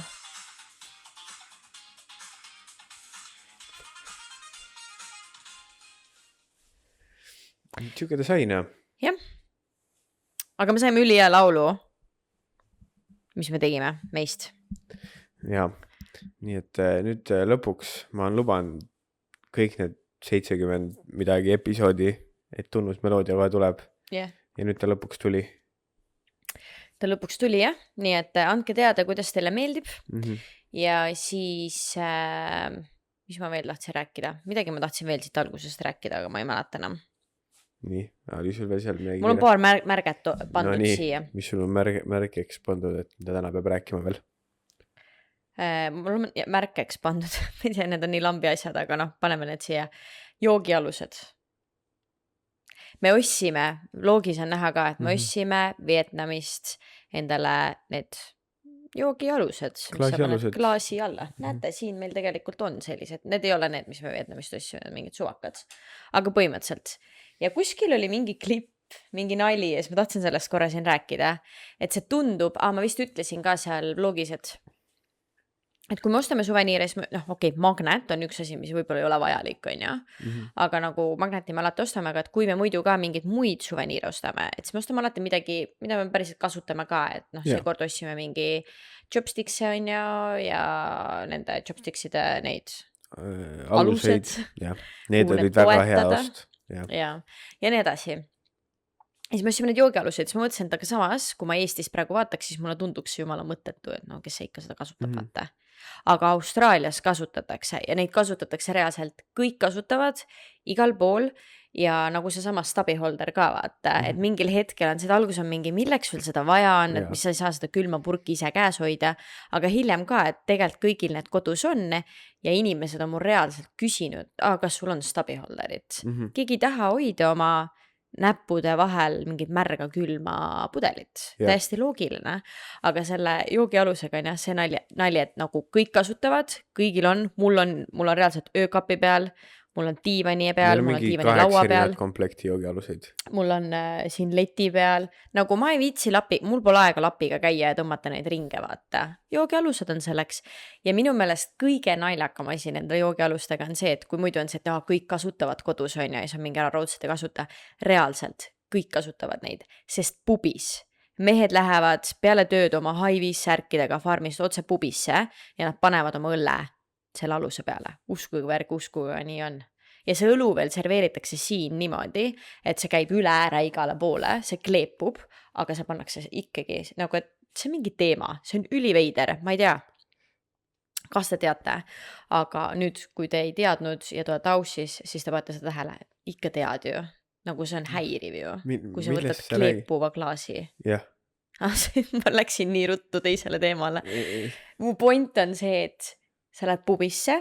Siuke disain, jah? Jah. Aga me saime ülihea laulu, mis me tegime meist. Jaa. Nii et nüüd lõpuks ma olen lubanud kõik need 70 midagi episoodi, et tunnusmeloodia kohe tuleb. Yeah. Ja nüüd ta lõpuks tuli. Ta lõpuks tuli, jah. Nii et andke teada, kuidas teile meeldib. Ja siis, mis ma veel tahtsin rääkida? Midagi ma tahtsin veel siit algusest rääkida, aga ma ei mäleta enam. Nii, oli sul veel seal midagi? Mul on paar märget pandud siia. Mis sul on märkeks pandud, et mida täna peab rääkima veel? Mul on märkeks pandud. Ma ei tea, need on nii lambi asjad, aga paneme need siia. Joogialused. Me ossime, loogis on näha ka, et me ossime Vietnamist endale need joogialused, mis sa paned klaasi alla. Näete, siin meil tegelikult on sellised, need ei ole need, mis me Vietnamist ossime, mingid suvakad, aga põhimõtteliselt. Ja kuskil oli mingi klipp, mingi nali ja siis ma tahtsin sellest korra siin rääkida, et see tundub, ma vist ütlesin ka seal vlogis, et kui me ostame suveniire, siis magnet on üks asi, mis võib-olla ei ole vajalik, on ju. Aga nagu magneti me alati ostame, aga et kui me muidu ka mingid muid suveniire ostame, et siis me ostame alati midagi, mida me päriselt kasutame ka, et seekord ossime mingi chopsticks'e on ju ja nende chopsticks'ide neid alused. Need olid väga hea ost. Ja nii edasi. Ja siis me ossime need joogialused, siis ma mõtlesin, et aga samas, kui ma Eestis praegu vaataks, siis mulle tunduks jumala mõttetu, et kes see ikka seda kasutab, vaata. Aga Austraalias kasutatakse ja neid kasutatakse reaalselt, kõik kasutavad igal pool ja nagu see sama stabiholder ka vaata, et mingil hetkel on seda alguses on mingi, milleks sul seda vaja on, et mis sa ei saa seda külma purki ise käes hoida, aga hiljem ka, et tegelikult kõigil need kodus on ja inimesed on mul reaalselt küsinud, kas sul on stabiholderit. Keegi ei taha hoida oma näppude vahel mingit märga külma pudelit. Täiesti loogiline. Aga selle joogialusega on see nali, et nagu kõik kasutavad, kõigil on, mul on reaalselt öökapi peal, mul on diivani peal, mul on diivani laua peal. Komplekti joogialuseid. Mul on siin leti peal. Nagu ma ei viitsi mul pole aega lapiga käia ja tõmmata neid ringe, vaata. Joogialused on selleks. Ja minu meelest kõige naljakam asi nende joogialustega on see, et kui muidu on see, et kõik kasutavad kodus on ja siis on mingi ära raudselt ei kasuta. Reaalselt kõik kasutavad neid, sest pubis. Mehed lähevad peale tööd oma haivis särkidega farmist otse pubisse ja nad panevad oma õlle selle aluse peale. Uskuge värk, uskuge, nii on. Ja see õlu veel serveeritakse siin niimoodi, et see käib üle ääre igale poole, see kleepub, aga see pannakse ikkagi, nagu et see on mingi teema, see on üliveider, ma ei tea, kas te teate, aga nüüd, kui te ei teadnud ja te olete aussis, siis te panete seda tähele, ikka tead ju, nagu see on häiriv ju, kui sa võtad millest sa räägid? kleepuva klaasi. Jah. Ma läksin nii ruttu teisele teemale. Mu point on see, et sa lähed pubisse,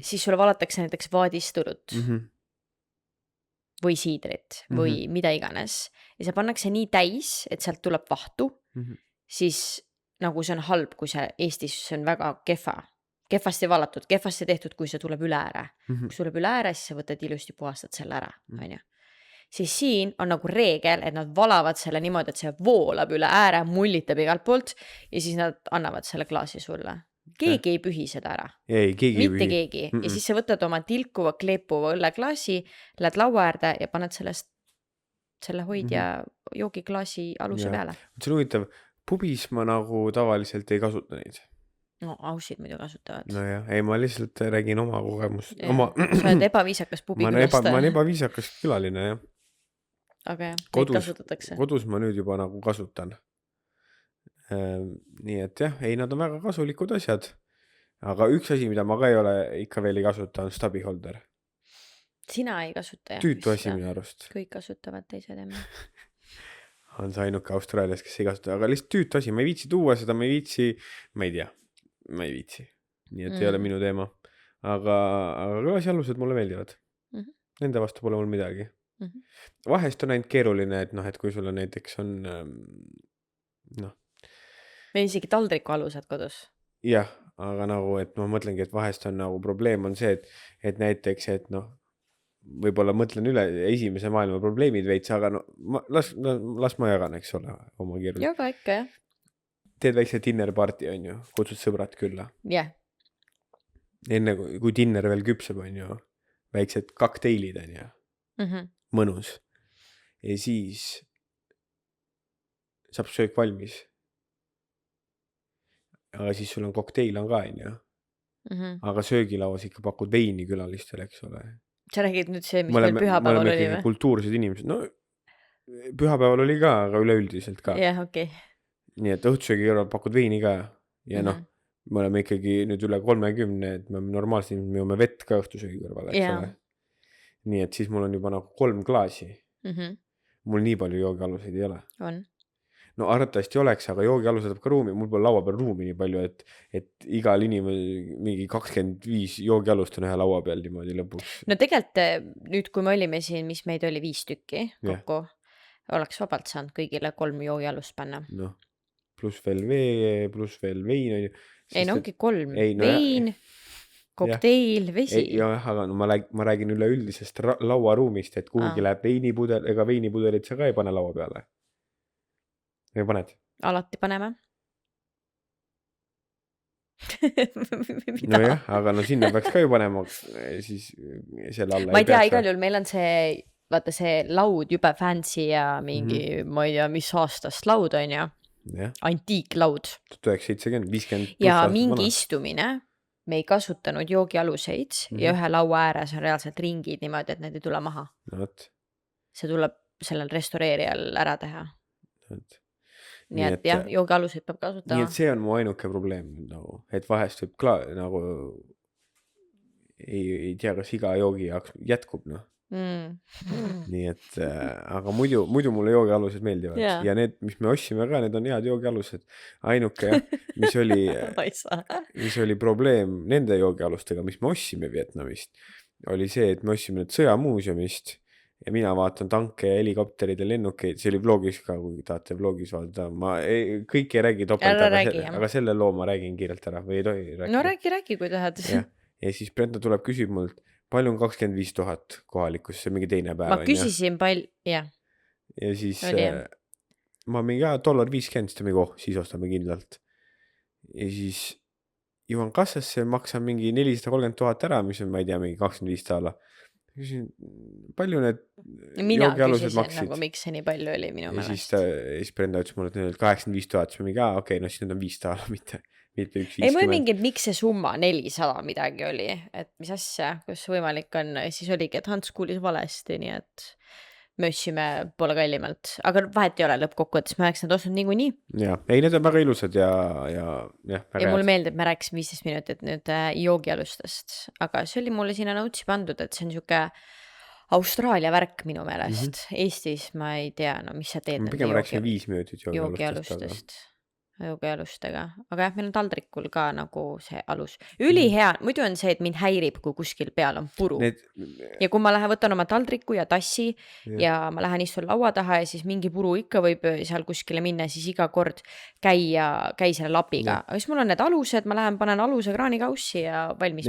siis sulle valatakse näiteks vaadisturut või siidrit või mida iganes. Ja see pannakse nii täis, et sealt tuleb vahtu, siis nagu see on halb, kui see Eestis see on väga kehvasti valatud, kehvasti tehtud, kui see tuleb üle ääre. Kui tuleb üle ääre, siis sa võtad ilusti puhastad selle ära, on ju. Siis siin on nagu reegel, et nad valavad selle niimoodi, et see voolab üle ääre, mullitab igalt poolt ja siis nad annavad selle klaasi sulle. Keegi ei pühi seda ära. Ei, keegi mitte keegi. Ja siis sa võtad oma tilkuva, kleepuva õlleklaasi, lähed laua äärde ja paned selle hoidja joogiklaasi aluse peale. See on huvitav. Pubis ma nagu tavaliselt ei kasuta neid. No ausid muidu kasutavad. No jah, ei ma lihtsalt räägin oma kogemust. Sa oled ebaviisakas pubi külastaja. Ma olen ebaviisakas külaline, jah. Aga neid kasutatakse. Kodus ma nüüd juba nagu kasutan. Nii et jah, ei nad on väga kasulikud asjad. Aga üks asi, mida ma ka ei ole ikka veel ei kasuta, on stabiholder. Sina ei kasuta, jah. Tüütu asi minu arust. Kõik kasutavad teised emme. On see ainuke Austraalias, kes ei kasuta, aga lihtsalt tüütu asi, ma ei viitsi tuua seda, ma ei tea, ma ei viitsi. Nii et ei ole minu teema. Aga klaasialused mulle meeldivad. Nende vastu pole mul midagi. Vahest on ainult keeruline, et kui sul on näiteks on meil isegi taldriku alused kodus. Jah, aga nagu, et ma mõtlengi, et vahest on nagu probleem on see, et näiteks, et võib-olla mõtlen üle esimese maailma probleemid veits, aga las ma jagan, eks ole, oma keeruline. Jaga ikka, jah. Teed väikse dinner party, on ju, kutsud sõbrad külla. Jah. Enne, kui dinner veel küpseb, on ju, väiksed kokteilid, on ju, mõnus. Ja siis saab söök valmis. Aga siis sul on kokteil on ka, on ju. Aga söögilauas ikka pakud veini külalistele, eks ole. Sa räägid nüüd see, mis meil pühapäeval oli või? Kultuursed inimesed. No, pühapäeval oli ka, aga üleüldiselt ka. Jah, okei. Nii et õhtusöögi kõrval pakud veini ka. Ja me oleme ikkagi nüüd üle 30, et me normaalselt me joome vett ka õhtusöögi kõrval, eks ole. Nii et siis mul on juba nagu 3 klaasi. Mul nii palju joogialuseid ei ole. On. No arvatavasti oleks, aga joogialused ka ruumi. Mul pole laua peal ruumi nii palju, et igal inimene mingi 25 joogialust on ühe laua peal niimoodi lõpuks. No tegelikult nüüd, kui me olime siin, mis meid oli 5 tükki kokku, oleks vabalt saanud kõigile 3 joogialust panna. No, pluss veel vee, pluss veel vein. Ei, no ongi 3. Vein, kokteil, vesi. Jah, aga ma räägin üleüldisest lauaruumist, et kuhugi läheb veinipudel, ega veinipudelit sa ka ei pane laua peale. Või paned? Alati paneme. No jah, aga sinna peaks ka ju panema siis selle alla. Ma ei tea, igal juhul meil on see, vaata see laud jube fancy ja mingi, ma ei tea, mis aastast laud on ju. Antiiklaud. 1970, 50. Ja mingi istumine, me ei kasutanud joogialuseid ja ühe laua ääres on reaalselt ringid niimoodi, et need ei tule maha. See tuleb sellel restaureerijal ära teha. Nii et jah, joogialuseid peab kasutama. Nii et see on mu ainuke probleem, et vahest võib nagu ei tea, kas iga joogi jaoks jätkub. Nii et, aga muidu mulle joogialused meeldivad. Ja need, mis me ostsime ka, need on head joogialused. Ainuke, mis oli probleem nende joogialustega, mis me ostsime Vietnamist, oli see, et me ostsime need sõjamuuseumist. Ja mina vaatan tanke ja helikopterid ja lennukeid, see oli vlogis ka, kui tahate vlogis vaadata. Ma kõik ei räägi topelt, aga selle loo ma räägin kiirelt ära või ei tohi rääkida. No räägi, kui tahad. Ja siis Brenda tuleb küsib mult, palju on 25 000 kohalikus, see mingi teine päev. Ma küsisin jah. Ja siis ma mingi $50, siis ostame kindlalt. Ja siis jõuan kassasse, maksan mingi 430 000 ära, mis on, ma ei tea, mingi $25. Küsin, palju need joogialused maksid? Nagu, miks see nii palju oli minu meelest. Ja siis Brenda ütles mulle, et need 85 000, siis ma mingi, okei, no siis need on $5, mitte 1,50. Ei, mul mingi, miks see summa 400 midagi oli, et mis asja, kus võimalik on, siis oligi, et Hans kuulis valesti, nii et mössime poole kallimalt, aga vahet ei ole lõppkokkuvõttes, ma oleks need ostnud niikuinii. Ja, ei, need on väga ilusad ja väga Ja mulle head. meeldib, me rääkisime 15 minutit nüüd joogialustest, aga see oli mulle sinna notesi pandud, et see on siuke Austraalia värk minu meelest. Eestis ma ei tea, no mis sa teed Me nende pigem rääkisime 5 minutit joogialustest, joogialustega, aga jah, meil on taldrikul ka nagu see alus. Ülihea, muidu on see, et mind häirib, kui kuskil peal on puru. Ja kui ma võtan oma taldriku ja tassi ja ma lähen istun laua taha ja siis mingi puru ikka võib seal kuskile minna, siis iga kord käi selle lapiga. Aga siis mul on need alused, ma lähen panen aluse kraanikaussi ja valmis.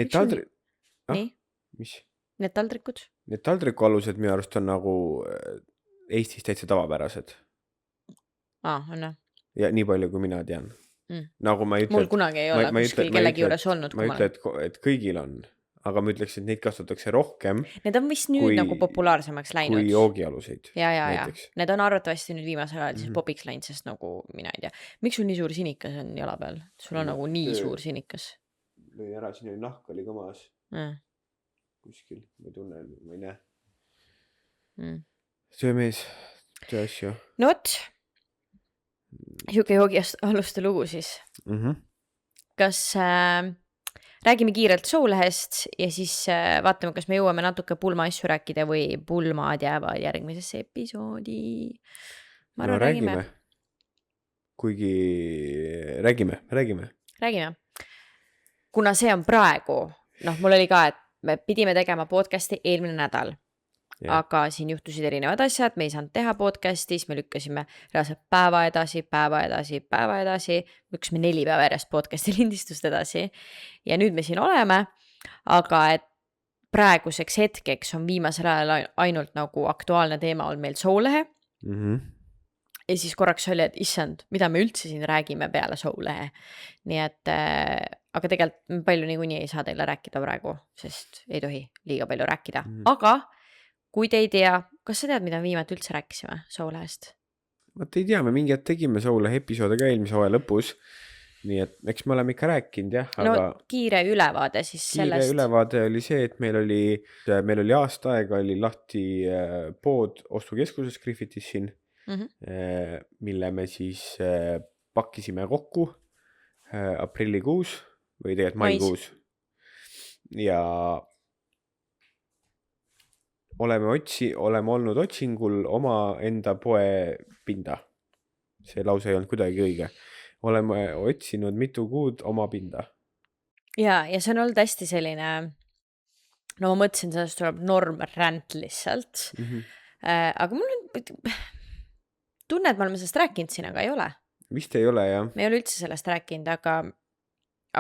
Nii? Mis? Need taldrikud? Need taldrikualused minu arust on nagu Eestis täitsa tavapärased. On. Ja nii palju, kui mina tean. Nagu ma ei ütle, mul kunagi ei ole kuskil kellegi juures olnud. Ma ütle, et kõigil on, aga ma ütleks, et neid kasutatakse rohkem. Need on vist nüüd nagu populaarsemaks läinud. Kui joogialuseid. Ja. Need on arvatavasti nüüd viimasel ajal siis popiks läinud, sest nagu mina ei tea. Miks sul nii suur sinikas on jala peal? Sul on nagu nii suur sinikas. Lõin ära, siin oli nahk oli ka maas. Kuskil, ma ei tunne, ma ei näe. Töömees, töö asju. No vot, siuke joogialuste lugu siis. Kas räägime kiirelt Soulehest ja siis vaatame, kas me jõuame natuke pulma asju rääkida või pulmad jäävad järgmisesse episoodi. No räägime. Kuigi räägime. Kuna see on praegu, mul oli ka, et me pidime tegema podcasti eelmine nädal, aga siin juhtusid erinevad asjad, me ei saanud teha podcastis, me lükkasime reaalselt päeva edasi, lükkasime 4 päeva järjest podcasti lindistust edasi ja nüüd me siin oleme, aga et praeguseks hetkeks on viimasel ajal ainult nagu aktuaalne teema on meil Soulehe ja siis korraks oli, et issand, mida me üldse siin räägime peale Soulehe, nii et aga tegelikult palju niikuinii ei saa teile rääkida praegu, sest ei tohi liiga palju rääkida. Aga kui te ei tea, kas sa tead, mida viimati üldse rääkisime Soulehest? Vaat ei tea, me mingi hetk tegime Soulehe episoode ka eelmise hooaja lõpus, nii et eks me oleme ikka rääkinud, jah. No kiire ülevaade siis sellest. Kiire ülevaade oli see, et meil oli aasta aega oli lahti pood ostukeskuses Griffithis siin, mille me siis pakkisime kokku aprillikuus või tegelikult maikuus. Ja oleme olnud otsingul oma enda poe pinda. See lause ei olnud kuidagi õige. Oleme otsinud mitu kuud oma pinda. Ja see on olnud hästi selline, no ma mõtlesin, sellest tuleb normränt lihtsalt. Aga mul on tunne, et me oleme sellest rääkinud siin, aga ei ole. Vist ei ole, jah. Me ei ole üldse sellest rääkinud, aga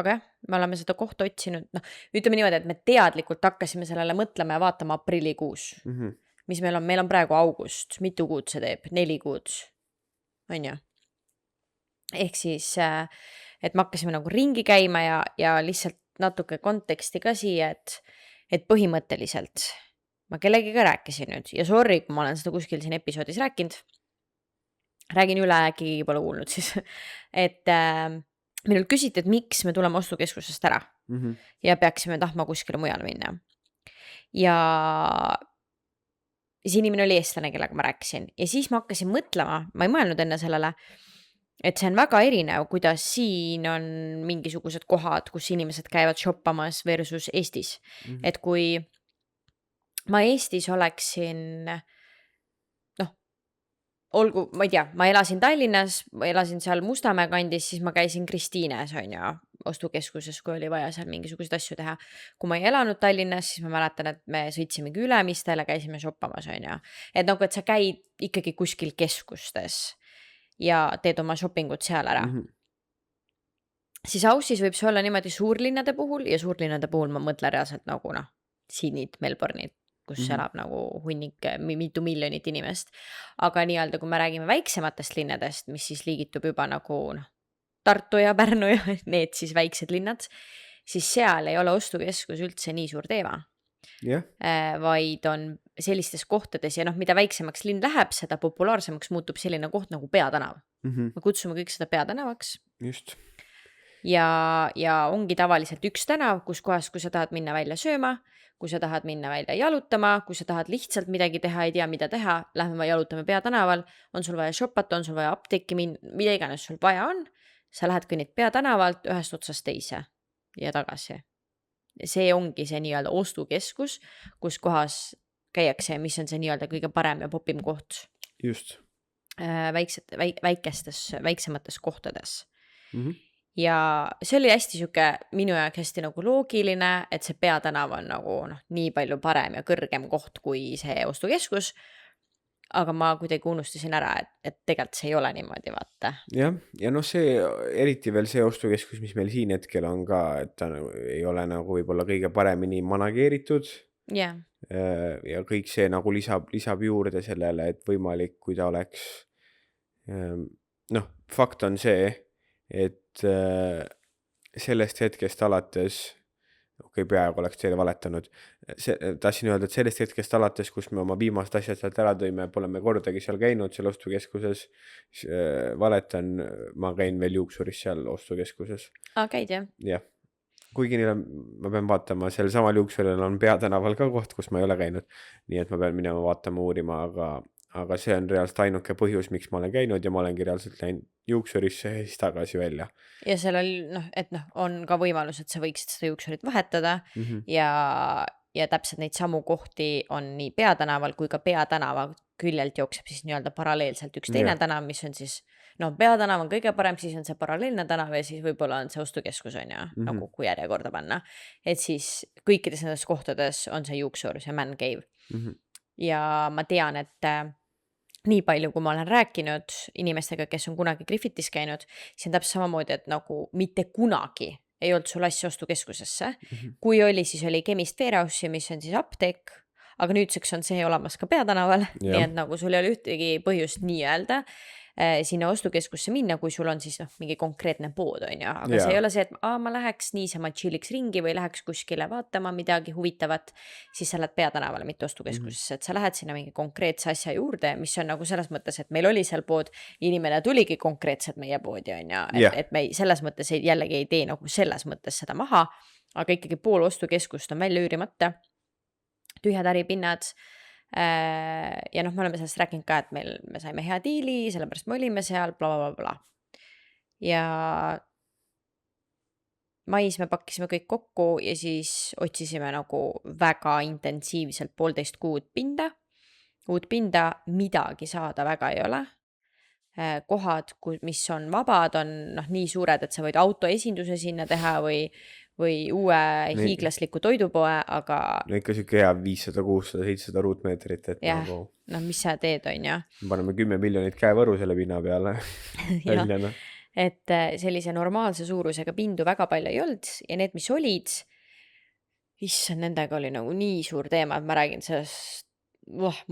jah, me oleme seda kohta otsinud. Ütleme niimoodi, et me teadlikult hakkasime sellele mõtlema ja vaatama aprillikuus. Mis meil on praegu august. Mitu kuud see teeb? 4 kuud. On ju? Ehk siis, et me hakkasime nagu ringi käima ja lihtsalt natuke konteksti ka siia, et põhimõtteliselt ma kellegiga rääkisin nüüd. Ja sorry, kui ma olen seda kuskil siin episoodis rääkinud. Räägin üle, äkki pole kuulnud siis. Et minul küsiti, et miks me tuleme ostukeskusest ära ja peaksime tahtma kuskile mujale minna. Ja see inimene oli eestlane, kellega ma rääkisin. Ja siis ma hakkasin mõtlema, ma ei mõelnud enne sellele, et see on väga erinev, kuidas siin on mingisugused kohad, kus inimesed käivad shoppamas versus Eestis. Et kui ma Eestis oleksin, olgu, ma ei tea, ma elasin Tallinnas, ma elasin seal Mustamäe kandis, siis ma käisin Kristiines, on ju, ostukeskuses, kui oli vaja seal mingisuguseid asju teha. Kui ma ei elanud Tallinnas, siis ma mäletan, et me sõitsimegi Ülemistele, käisime shoppamas, on ju. Et nagu, et sa käid ikkagi kuskil keskustes ja teed oma shoppingut seal ära. Siis Aussis võib see olla niimoodi suurlinnade puhul ja suurlinnade puhul ma mõtlen reaalselt nagu Sydneyt, Melbourne'it, kus elab nagu hunnik, mitu miljonit inimest. Aga nii-öelda, kui me räägime väiksematest linnadest, mis siis liigitub juba nagu Tartu ja Pärnu ja need siis väiksed linnad, siis seal ei ole ostukeskus üldse nii suur teema. Vaid on sellistes kohtades ja mida väiksemaks linn läheb, seda populaarsemaks muutub selline koht nagu Peatanav. Me kutsume kõik seda Peatanavaks. Just. Ja ongi tavaliselt üks tänav, kus kohas, kui sa tahad minna välja sööma, kui sa tahad minna välja jalutama, kui sa tahad lihtsalt midagi teha, ei tea, mida teha, lähme jalutame peatänaval, on sul vaja shoppata, on sul vaja apteeki minna, mida iganes sul vaja on, sa lähed kõnnid peatänavalt ühest otsast teise ja tagasi. See ongi see nii-öelda ostukeskus, kus kohas käiakse, mis on see nii-öelda kõige parem ja popim koht Just. väiksemates kohtades. Mhm. Ja see oli hästi siuke minu jaoks hästi nagu loogiline, et see peatänav on nagu nii palju parem ja kõrgem koht kui see ostukeskus. Aga ma kuidagi unustasin ära, et tegelikult see ei ole niimoodi, vaata. Jah, ja see eriti veel see ostukeskus, mis meil siin hetkel on ka, et ta ei ole nagu võib-olla kõige paremini manageeritud. Yeah. Ja kõik see nagu lisab juurde sellele, et võimalik, kui ta oleks. Fakt on see, et sellest hetkest alates, peaaegu oleks teile valetanud, tahtsin öelda, et sellest hetkest alates, kus me oma viimased asjad sealt ära tõime, pole me kordagi seal käinud seal ostukeskuses, valetan, ma käin veel Juuksuris seal ostukeskuses. Käid jah? Jah. Kuigi ma pean vaatama, seal samal Juuksuril on peatänaval ka koht, kus ma ei ole käinud, nii et ma pean minema vaatama uurima, aga see on reaalselt ainuke põhjus, miks ma olen käinud ja ma olengi reaalselt läinud Juuksurisse ja siis tagasi välja. Ja seal on ka võimalus, et sa võiksid seda Juuksurit vahetada ja täpselt neid samu kohti on nii peatänaval kui ka peatänava küljelt jookseb siis nii-öelda paralleelselt üks teine tänav, mis on siis, peatänav on kõige parem, siis on see paralleelne tänav ja siis võib-olla on see ostukeskus on ju, nagu kui järjekorda panna. Et siis kõikides nendes kohtades on see Juuksur, see Man Cave. Ja ma tean, et nii palju, kui ma olen rääkinud inimestega, kes on kunagi Griffithis käinud, siis on täpselt samamoodi, et nagu mitte kunagi ei olnud sul asja ostukeskusesse. Kui oli, siis oli Chemist Warehouse, mis on siis apteek, aga nüüdseks on see olemas ka peatänaval, nii et nagu sul ei ole ühtegi põhjust nii öelda sinna ostukeskusse minna, kui sul on siis mingi konkreetne pood on ju, aga see ei ole see, et ma läheks niisama chilliks ringi või läheks kuskile vaatama midagi huvitavat, siis sa lähed peatänavale, mitte ostukeskusesse, et sa lähed sinna mingi konkreetse asja juurde, mis on nagu selles mõttes, et meil oli seal pood, inimene tuligi konkreetselt meie poodi on ju, et me selles mõttes jällegi ei tee nagu selles mõttes seda maha, aga ikkagi pool ostukeskust on välja üürimata, tühjad äripinnad. Ja me oleme sellest rääkinud ka, et me saime hea diili, sellepärast me olime seal, bla. Ja mais me pakkisime kõik kokku ja siis otsisime nagu väga intensiivselt 1,5 kuud uut pinda, midagi saada väga ei ole. Kohad, mis on vabad, on nii suured, et sa võid autoesinduse sinna teha või uue hiiglasliku toidupoe, aga ikka siuke hea 500, 600, 700 ruutmeetrit, et nagu mis sa teed on ju. Paneme 10 miljonit käevõru selle pinna peale. Et sellise normaalse suurusega pindu väga palju ei olnud ja need, mis olid, issand, nendega oli nagu nii suur teema, et ma räägin sellest,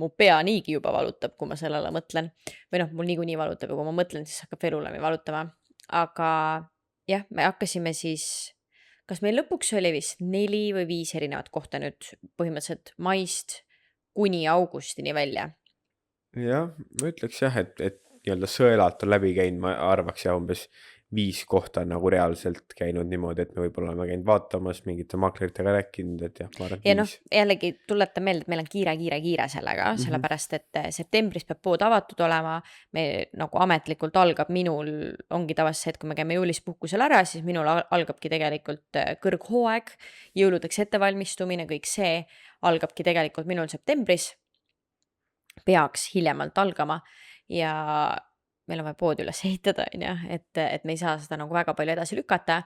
mu pea niigi juba valutab, kui ma sellele mõtlen. Või mul niikuinii valutab ja kui ma mõtlen, siis hakkab elulemi valutama. Aga jah, me hakkasime siis, kas meil lõpuks oli vist 4 või 5 erinevat kohta nüüd põhimõtteliselt maist kuni augustini välja. Jah, ma ütleks jah, et nii-öelda sõelalt on läbi käinud, ma arvaks jah umbes 5 kohta nagu reaalselt käinud niimoodi, et me võib-olla oleme käinud vaatamas, mingite makleritega rääkinud, et jah, ma arvan, 5. Ja jällegi tuletan meelde, et meil on kiire sellega, sellepärast, et septembris peab pood avatud olema, me nagu ametlikult algab minul, ongi tavaliselt, et kui me käime juulis puhkusel ära, siis minul algabki tegelikult kõrghooaeg, jõuludeks ettevalmistumine, kõik see algabki tegelikult minul septembris, peaks hiljemalt algama ja meil on vaja pood üles ehitada, et me ei saa seda nagu väga palju edasi lükata.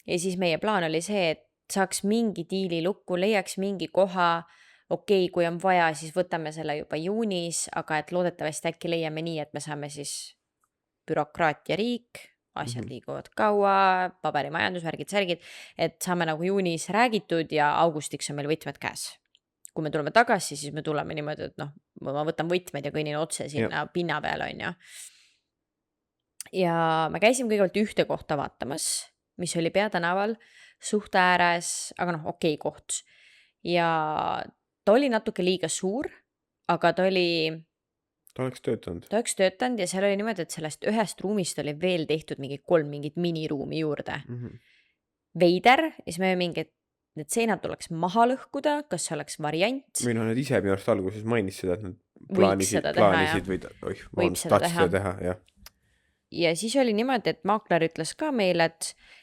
Ja siis meie plaan oli see, et saaks mingi diili lukku, leiaks mingi koha, kui on vaja, siis võtame selle juba juunis, aga et loodetavasti äkki leiame nii, et me saame siis bürokraatia riik, asjad liiguvad kaua, paberimajandus, värgid, et saame nagu juunis räägitud ja augustiks on meil võtmed käes. Kui me tuleme tagasi, siis me tuleme niimoodi, et ma võtan võtmed ja kõinin otse sinna pinna peale on ju. Ja me käisime kõigepealt ühte kohta vaatamas, mis oli peatänaval, suht ääres, aga koht. Ja ta oli natuke liiga suur, aga ta oleks töötanud. Ta oleks töötanud ja seal oli niimoodi, et sellest ühest ruumist oli veel tehtud mingi 3 mingit miniruumi juurde. Veider, ja siis me mingi, need seinad tuleks maha lõhkuda, kas see oleks variant? või noh, nad ise minu arust alguses mainis seda, et nad Võiks seda teha, jah. plaanisid või Võib seda tahtsid teha. seda teha, jah. Ja siis oli niimoodi, et maakler ütles ka meile,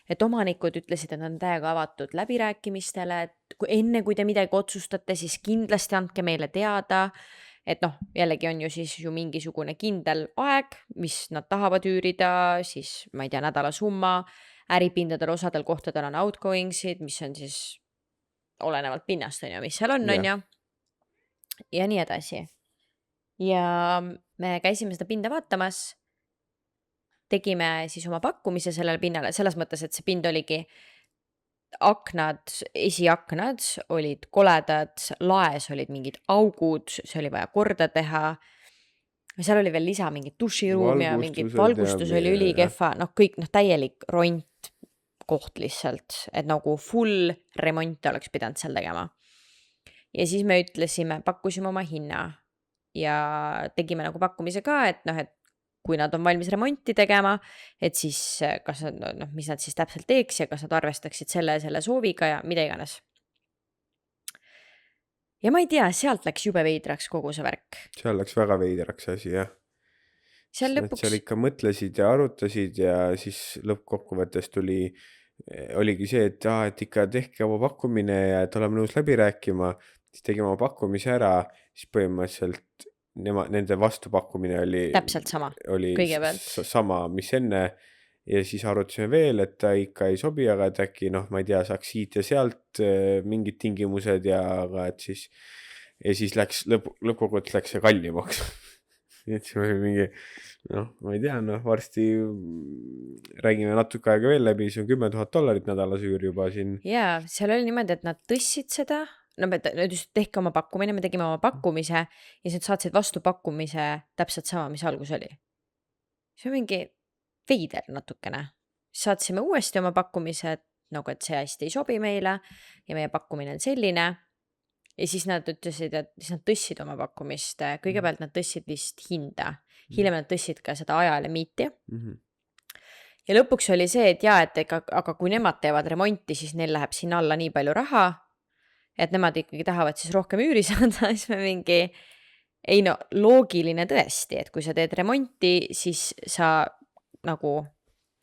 et omanikud ütlesid, et nad on täiega avatud läbirääkimistele, et enne kui te midagi otsustate, siis kindlasti andke meile teada, et noh, jällegi on ju siis ju mingisugune kindel aeg, mis nad tahavad üürida, siis ma ei tea, nädala summa, äripindadel osadel kohtadel on outgoingsid, mis on siis olenevalt pinnast, on ju, mis seal on ju, ja nii edasi. Ja me käisime seda pinda vaatamas, tegime siis oma pakkumise sellele pinnale, selles mõttes, et see pind oligi aknad, esiaknad olid koledad, laes olid mingid augud, see oli vaja korda teha. Seal oli veel lisa mingid duširuum ja mingid valgustus oli ülikehva, noh kõik täielik ront koht lihtsalt, et nagu full remont oleks pidanud seal tegema. Ja siis me ütlesime, pakkusime oma hinna ja tegime nagu pakkumise ka, et noh, et kui nad on valmis remonti tegema, et siis kas nad, noh, mis nad siis täpselt teeks ja kas nad arvestaksid selle sooviga ja mida iganes. Ja ma ei tea, sealt läks jube veidraks kogu see värk. Seal läks väga veidraks asi, jah. Seal lõpuks... Seal ikka mõtlesid ja arutasid ja siis lõppkokkuvõttes oligi see, et ikka tehke oma pakkumine ja et oleme nõus läbi rääkima, siis tegime oma pakkumise ära, siis põhimõtteliselt nende vastupakkumine oli täpselt sama, kõigepealt. Sama, mis enne ja siis arutasime veel, et ta ikka ei sobi, aga et äkki, noh, ma ei tea, saaks siit ja sealt mingid tingimused ja siis läks lõppkokkuvõttes läks see kallimaks. Nii et siis me mingi, noh, ma ei tea, noh, varsti räägime natuke aega veel läbi, see on $10,000 nädalas üür juba siin. Jaa, seal oli niimoodi, et nad tõssid seda, no me just tehke oma pakkumine, me tegime oma pakkumise ja siis saatsid vastu pakkumise täpselt sama, mis algus oli. See on mingi veider natukene. Saatsime uuesti oma pakkumise, et nagu, et see hästi ei sobi meile ja meie pakkumine on selline. Ja siis nad ütlesid, et siis nad tõssid oma pakkumist. Kõigepealt nad tõssid vist hinda. Hiljem nad tõssid ka seda ajalimiiti. Ja lõpuks oli see, et jaa, et aga kui nemad teevad remonti, siis neil läheb siin alla nii palju raha, et nemad ikkagi tahavad siis rohkem üüri saada, siis me mingi, ei no, loogiline tõesti, et kui sa teed remonti, siis sa nagu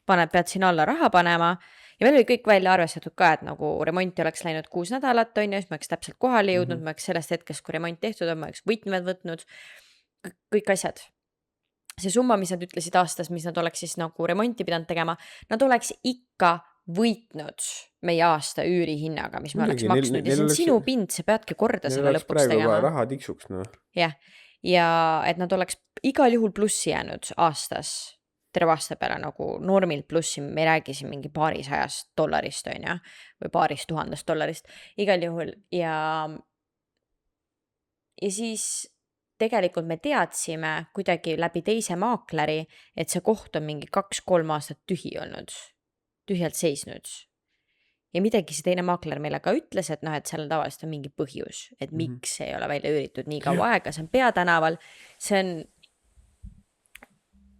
pead siin alla raha panema ja meil oli kõik välja arvestatud ka, et nagu remonti oleks läinud 6 nädalat, on ju, siis me oleks täpselt kohale jõudnud, me oleks sellest hetkest, kui remont tehtud on, me oleks võtmed võtnud, kõik asjad. See summa, mis nad ütlesid aastas, mis nad oleks siis nagu remonti pidanud tegema, nad oleks ikka võitnud meie aasta üürihinnaga, mis me oleks maksnud ja see on sinu pind, see peadki korda selle lõpuks tegema. Praegu raha tiksuks, noh. Jah, ja et nad oleks igal juhul plussi jäänud aastas, terve aasta peale nagu normilt plussi, me ei räägi siin mingi $200 on ju, või $1000 igal juhul ja siis tegelikult me teadsime kuidagi läbi teise maakleri, et see koht on mingi 2-3 aastat tühjalt seisnud. Ja midagi see teine maakler meile ka ütles, et noh, et seal tavaliselt on mingi põhjus, et miks ei ole välja üüritud nii kaua aega, see on Peatänaval, see on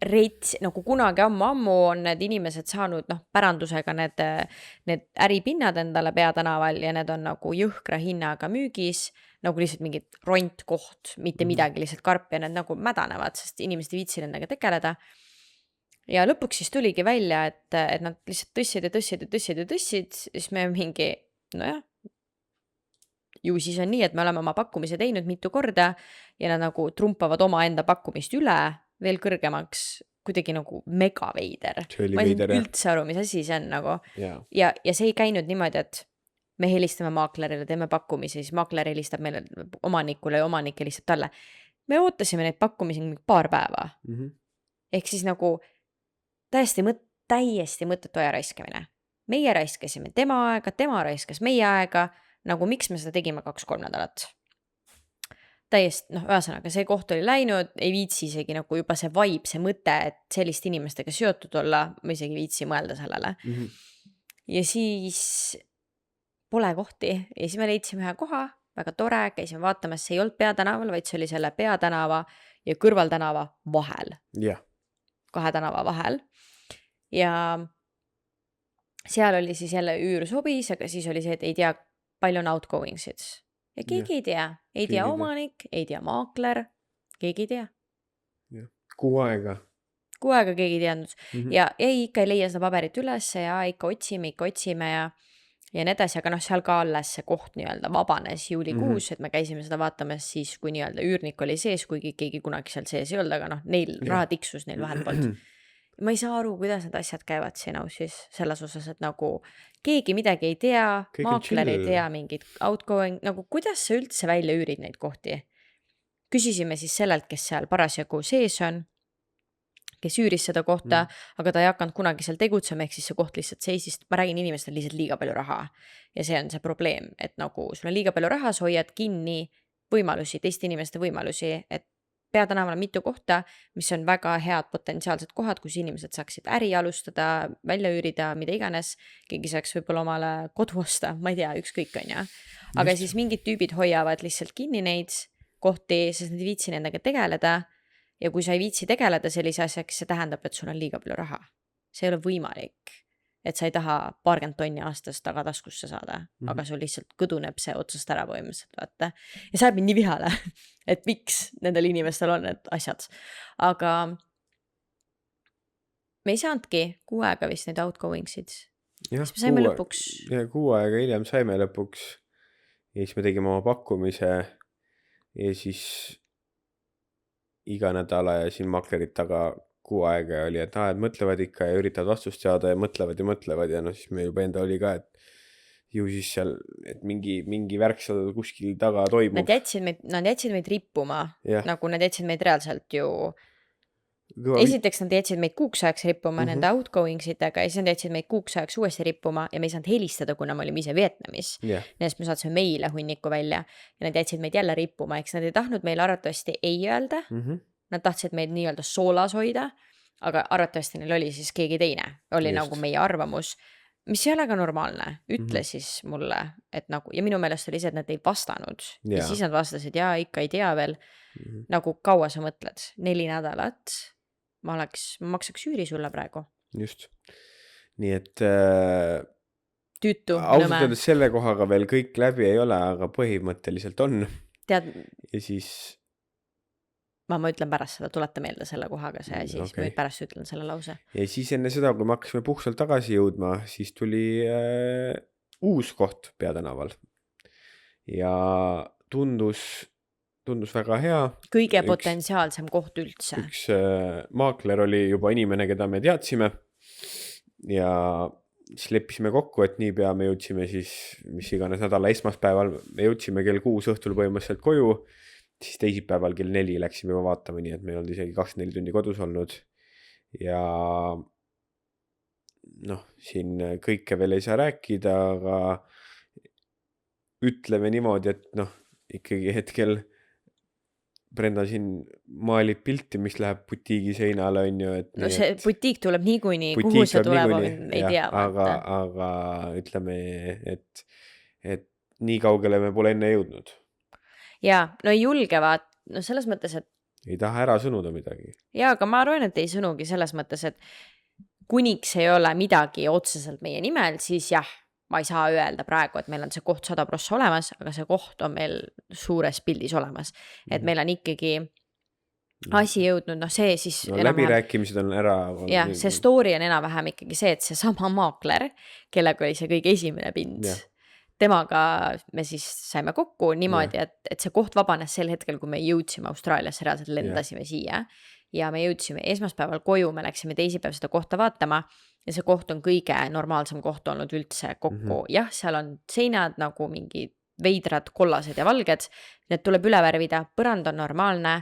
reits, nagu kunagi ammu on need inimesed saanud pärandusega need äripinnad endale Peatänaval ja need on nagu jõhkra hinnaga müügis, nagu lihtsalt mingid rontkoht, mitte midagi, lihtsalt karp ja need nagu mädanevad, sest inimesed ei viitsi nendega tegeleda. Ja lõpuks siis tuligi välja, et nad lihtsalt tõssid, siis me mingi, nojah, ju siis on nii, et me oleme oma pakkumise teinud mitu korda ja nad nagu trumpavad oma enda pakkumist üle veel kõrgemaks, kuidagi nagu mega veider. Ma ei saa üldse aru, mis asi see on nagu. Ja see ei käinud niimoodi, et me helistame maaklerile, teeme pakkumise, siis maakler helistab meile omanikule ja omanik helistab talle. Me ootasime neid pakkumisi paar päeva. Ehk siis nagu täiesti mõttetu aja raiskamine. Meie raiskasime tema aega, tema raiskas meie aega, nagu miks me seda tegime 2-3 nädalat. Täiesti, ühesõnaga, see koht oli läinud, ei viitsi isegi nagu juba see vibe, see mõte, et sellist inimestega seotud olla, ma isegi viitsi mõelda sellele. Ja siis pole kohti ja siis me leidsime ühe koha, väga tore, käisime vaatamas, see ei olnud Peatänaval, vaid see oli selle Peatänava ja Kõrvaltänava vahel. 2 tänava vahel. Ja seal oli siis jälle üür sobis, aga siis oli see, et ei tea, palju on outgoingsid. Ja keegi ei tea. Ei tea Keegi omanik, ei tea maakler, keegi ei tea. Kuu aega. Kuu aega keegi ei teadnud. Ja ikka ei leia seda paberit üles ja ikka otsime ja nii edasi, aga seal ka alles see koht nii-öelda vabanes juulikuus, et me käisime seda vaatamas siis, kui nii-öelda üürnik oli sees, kuigi keegi kunagi seal sees ei olnud, aga neil raha tiksus neil vahelt poolt. Ma ei saa aru, kuidas need asjad käivad siin siis selles osas, et nagu keegi midagi ei tea, maakler ei tea mingid outgoing, nagu kuidas sa üldse välja üürid neid kohti. Küsisime siis sellelt, kes seal parasjagu sees on, kes üüris seda kohta, aga ta ei hakanud kunagi seal tegutsema, ehk siis see koht lihtsalt seisis, ma räägin inimestel lihtsalt liiga palju raha. Ja see on see probleem, et nagu sul on liiga palju raha, sa hoiad kinni võimalusi, teiste inimeste võimalusi, et Peatanaval on mitu kohta, mis on väga head potentsiaalsed kohad, kus inimesed saaksid äri alustada, välja üürida, mida iganes, keegi saaks võib-olla omale kodu osta, ma ei tea, ükskõik on ja. Aga siis mingid tüübid hoiavad lihtsalt kinni neid kohti, sest nad ei viitsi nendega tegeleda. Ja kui sa ei viitsi tegeleda sellise asjaks, see tähendab, et sul on liiga palju raha. See ei ole võimalik, et sa ei taha 20 tonni aastas taga taskusse saada, aga sul lihtsalt kõduneb see otsast ära võimaliselt, vaata. Ja see ajab mind nii vihale, et miks nendel inimestel on need asjad. Aga me ei saanudki kuu aega vist neid outgoingsid. Siis me saime lõpuks. Ja kuu aega hiljem saime lõpuks. Ja siis me tegime oma pakkumise ja siis iga nädala ja siin maklerid taga kuu aega oli, et mõtlevad ikka ja üritavad vastust saada ja mõtlevad ja siis me juba enda oli ka, et ju siis seal, et mingi värk seal kuskil taga toimub. Nad jätsid meid rippuma, nagu nad jätsid meid reaalselt ju. Esiteks nad jätsid meid kuuks ajaks rippuma nende outgoingsidega ja siis nad jätsid meid kuuks ajaks uuesti rippuma ja me ei saanud helistada, kuna me olime ise Vietnamis. Neist me saatsime meile hunniku välja ja nad jätsid meid jälle rippuma, eks nad ei tahtnud meile arvatavasti ei öelda. Nad tahtsid meid nii-öelda soolas hoida, aga arvatavasti neil oli siis keegi teine. Oli nagu meie arvamus, mis ei ole ka normaalne. Ütle siis mulle, et nagu, ja minu meelest oli see, et nad ei vastanud. Ja siis nad vastasid, ikka ei tea veel. Nagu kaua sa mõtled? 4 nädalat. Ma maksaks üüri sulle praegu. Just. Nii et tüütu, ausalt öeldes selle kohaga veel kõik läbi ei ole, aga põhimõtteliselt on. Tead, ja siis ma ütlen pärast seda, tuleta meelde selle kohaga see asi, siis ma pärast ütlen selle lause. Ja siis enne seda, kui me hakkasime puhkselt tagasi jõudma, siis tuli uus koht Peatanaval. Ja tundus väga hea. Kõige potentsiaalsem koht üldse. Üks maakler oli juba inimene, keda me teadsime ja siis leppisime kokku, et niipea me jõudsime siis, mis iganes nädala esmaspäeval, me jõudsime kell 6 õhtul põhimõtteliselt koju, siis teisipäeval kell 4 läksime juba vaatama, nii et me ei olnud isegi 24 tundi kodus olnud ja siin kõike veel ei saa rääkida, aga ütleme niimoodi, et ikkagi hetkel Brenda siin maalib pilti, mis läheb butiigi seinale, on ju. Et see butiik tuleb niikuinii, kuhu see tuleb, ei tea. Aga ütleme, et nii kaugele me pole enne jõudnud. Ja, ei julge vaat, selles mõttes, et ei taha ära sõnuda midagi. Ja, aga ma arvan, et ei sõnugi selles mõttes, et kuniks ei ole midagi otseselt meie nimel, siis jah, ma ei saa öelda praegu, et meil on see koht 100% olemas, aga see koht on meil suures pildis olemas. Et meil on ikkagi asi jõudnud, see siis läbirääkimised on ära. Ja, see story on enam-vähem ikkagi see, et see sama maakler, kellega oli see kõige esimene pind, temaga me siis saime kokku niimoodi, et see koht vabanes sel hetkel, kui me jõudsime Austraaliasse, reaalselt lendasime siia ja me jõudsime esmaspäeval koju, me läksime teisipäev seda kohta vaatama ja see koht on kõige normaalsem koht olnud üldse kokku. Jah, seal on seinad nagu mingid veidrad, kollased ja valged, need tuleb üle värvida, põrand on normaalne,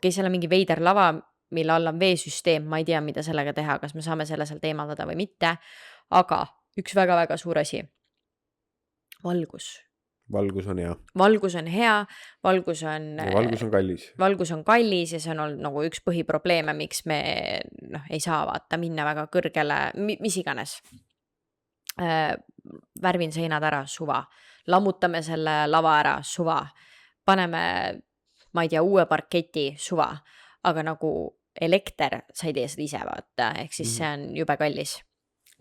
seal on mingi veider lava, mille all on veesüsteem, ma ei tea, mida sellega teha, kas me saame selle sealt eemaldada või mitte, aga üks väga-väga suur asi, valgus. Valgus on hea. Valgus on hea, valgus on kallis. Valgus on kallis ja see on olnud nagu üks põhiprobleeme, miks me ei saa vaata minna väga kõrgele, mis iganes. Värvin seinad ära, suva. Lammutame selle lava ära, suva. Paneme, ma ei tea, uue parketi, suva. Aga nagu elekter, sa ei tee seda ise vaata, ehk siis see on jube kallis.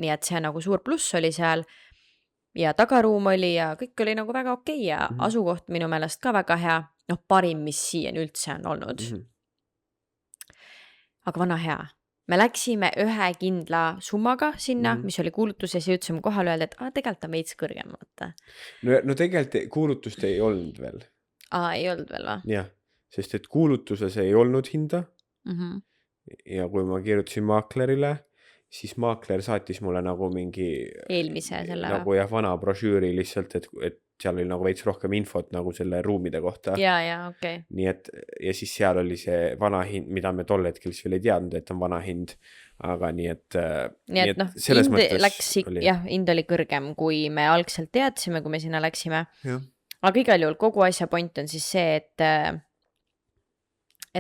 Nii et see nagu suur pluss oli seal. ja tagaruum oli ja kõik oli nagu väga okei ja asukoht minu meelest ka väga hea. Noh, parim, mis siiani üldse on olnud. Aga vana hea. Me läksime ühe kindla summaga sinna, mis oli kuulutuses ja ütlesime kohal öelda, et tegelikult on veits kõrgem. No tegelikult kuulutust ei olnud veel. Ei olnud veel või? Jah, sest et kuulutuses ei olnud hinda. Ja kui ma kirjutasin maaklerile, siis maakler saatis mulle nagu mingi eelmise selle nagu vana brošüüri lihtsalt, et seal oli nagu veits rohkem infot nagu selle ruumide kohta. Ja, okei. Nii et, ja siis seal oli see vana hind, mida me tol hetkel siis veel ei teadnud, et on vana hind. Aga nii et selles mõttes hind oli kõrgem, kui me algselt teadsime, kui me sinna läksime. Ja. Aga igal juhul kogu asja point on siis see, et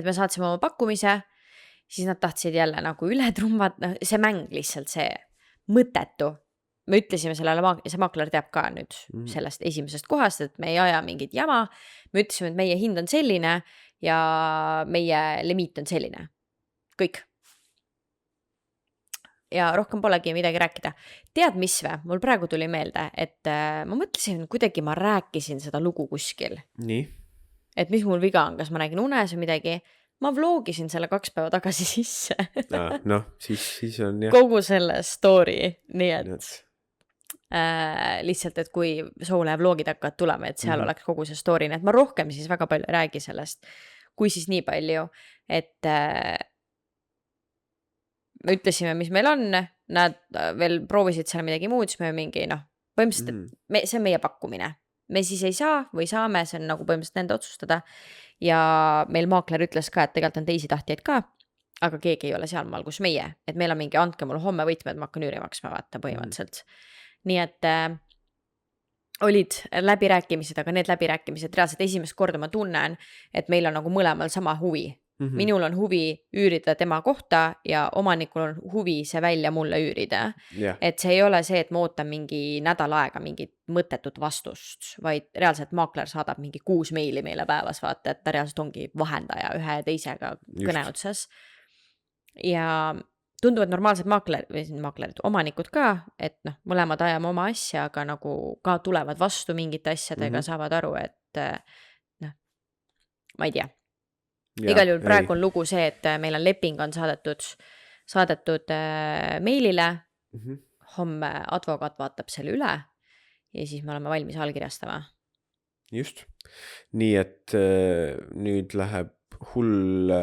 me saatsime oma pakkumise, siis nad tahtsid jälle nagu üle trumvad, see mäng lihtsalt see mõttetu. Me ütlesime sellele, see maakler teab ka nüüd sellest esimesest kohast, et me ei aja mingit jama. Me ütlesime, et meie hind on selline ja meie limiit on selline. Kõik. Ja rohkem polegi midagi rääkida. Tead mis või? Mul praegu tuli meelde, et ma mõtlesin, kuidagi ma rääkisin seda lugu kuskil. Nii? Et mis mul viga on, kas ma räägin unes või midagi. Ma vlogisin selle 2 päeva tagasi sisse. Noh, siis on jah. Kogu selle story, nii et lihtsalt, et kui Soule vlogid hakkavad tulema, et seal oleks kogu see story, nii et ma rohkem siis väga palju räägi sellest, kui siis nii palju, et me ütlesime, mis meil on, nad veel proovisid seal midagi muud, siis me mingi, põhimõtteliselt, see on meie pakkumine. Me siis ei saa või saame, see on nagu põhimõtteliselt nende otsustada ja meil maakler ütles ka, et tegelikult on teisi tahtjaid ka, aga keegi ei ole sealmaal, kus meie, et meil on mingi, andke mulle homme võtmed, ma hakkan üüri maksma vaata põhimõtteliselt. Nii et olid läbirääkimised, aga need läbirääkimised reaalselt esimest korda ma tunnen, et meil on nagu mõlemal sama huvi. Minul on huvi üürida tema kohta ja omanikul on huvi see välja mulle üürida. Et see ei ole see, et ma ootan mingi nädal aega mingit mõttetut vastust, vaid reaalselt maakler saadab mingi 6 meili meile päevas vaata, et ta reaalselt ongi vahendaja ühe ja teisega kõne otsas. Ja tunduvad normaalsed maaklerid, omanikud ka, et mõlemad ajame oma asja, aga nagu ka tulevad vastu mingite asjadega, saavad aru, et ma ei tea. Igal juhul praegu on lugu see, et meil on leping on saadetud meilile, homme advokaat vaatab selle üle ja siis me oleme valmis allkirjastama. Just. Nii et nüüd läheb hull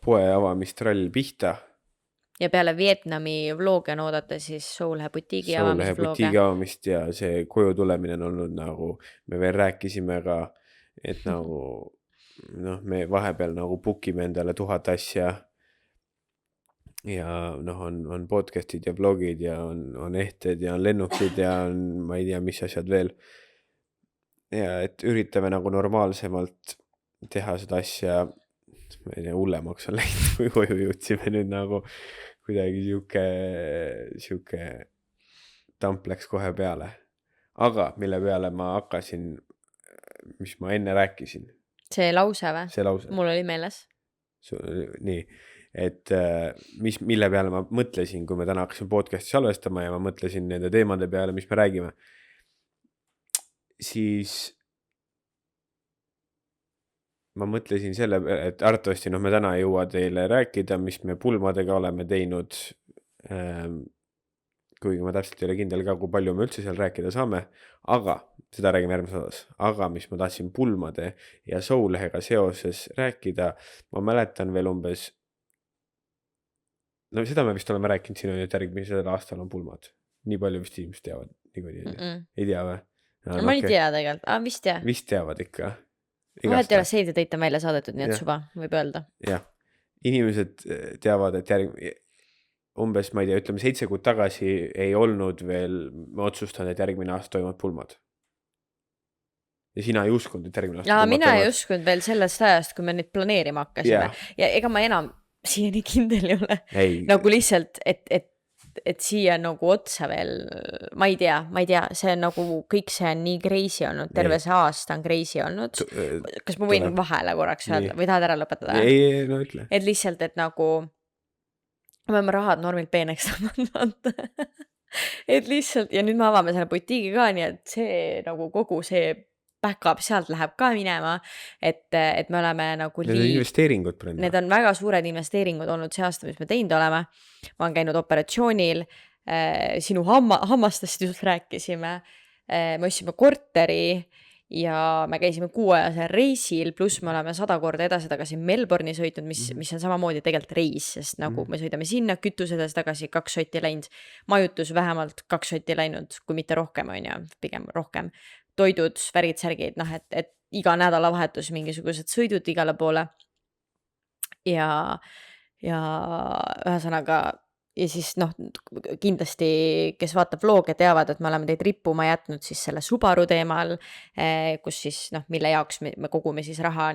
poe avamistrall pihta. Ja peale Vietnami vloogi on oodata siis Soulhe butiigi avamist ja see koju tulemine on olnud nagu, me veel rääkisime ka, et nagu me vahepeal nagu bookime endale 1000 asja ja on podcastid ja blogid ja on ehted ja on lennukid ja on ma ei tea, mis asjad veel. Ja et üritame nagu normaalsemalt teha seda asja, ma ei tea, hullemaks on läinud, kui koju jõudsime nüüd nagu kuidagi siuke tamp läks kohe peale. Aga mille peale ma hakkasin, mis ma enne rääkisin. See lause või? See lause. Mul oli meeles. Nii, et mille peale ma mõtlesin, kui me täna hakkasin podcasti salvestama ja ma mõtlesin nende teemade peale, mis me räägime, siis ma mõtlesin selle, et arvatavasti me täna ei jõua teile rääkida, mis me pulmadega oleme teinud, kuigi ma täpselt ei ole kindel ka, kui palju me üldse seal rääkida saame, aga seda räägime järgmises osas. Aga mis ma tahtsin pulmade ja Soulhega seoses rääkida, ma mäletan veel umbes, seda me vist oleme rääkinud siin, et järgmisel aastal on pulmad. Nii palju vist inimesed teavad, ei tea või? Ma ei tea tegelikult, vist tea. Vist teavad ikka. Vahet ei ole seid ja teit on välja saadetud, nii et suva võib öelda. Jah, inimesed teavad, et umbes, ma ei tea, ütleme 7 kuud tagasi ei olnud veel, me otsustanud, et järgmine aasta toimuvad pulmad. Ja sina ei uskunud, et järgmine aasta mina ei uskunud veel sellest ajast, kui me neid planeerima hakkasime. Ja ega ma enam siiani kindel ei ole. Nagu lihtsalt, et siia nagu otsa veel, ma ei tea, see on nagu, kõik see on nii crazy olnud, terve see aasta on crazy olnud. Kas ma võin vahele korraks öelda või tahad ära lõpetada? Ei, no ütle. Et lihtsalt, et nagu, me rahad normilt peeneks saanud. et lihtsalt ja nüüd me avame selle butiigi ka, nii et see nagu kogu see back-up sealt läheb ka minema, et me oleme nagu Need on investeeringud, Brenda. Need on väga suured investeeringud olnud see aasta, mis me teinud oleme. Ma olen käinud operatsioonil, sinu hammastest just rääkisime, me ostsime korteri ja me käisime 6-ajasel reisil, pluss me oleme 100 korda edasi-tagasi Melbourne'i sõitnud, mis on samamoodi tegelikult reis, sest nagu me sõidame sinna, kütus edasi-tagasi 2 sotti läinud, majutus vähemalt 2 sotti läinud, kui mitte rohkem, on ju, pigem rohkem. Toidud, värid, särgid, et iga nädalavahetus mingisugused sõidud igale poole. Ja ühesõnaga, ja siis kindlasti, kes vaatab vlooge, teavad, et me oleme teid rippuma jätnud siis selle Subaru teemal, kus siis, mille jaoks me kogume siis raha,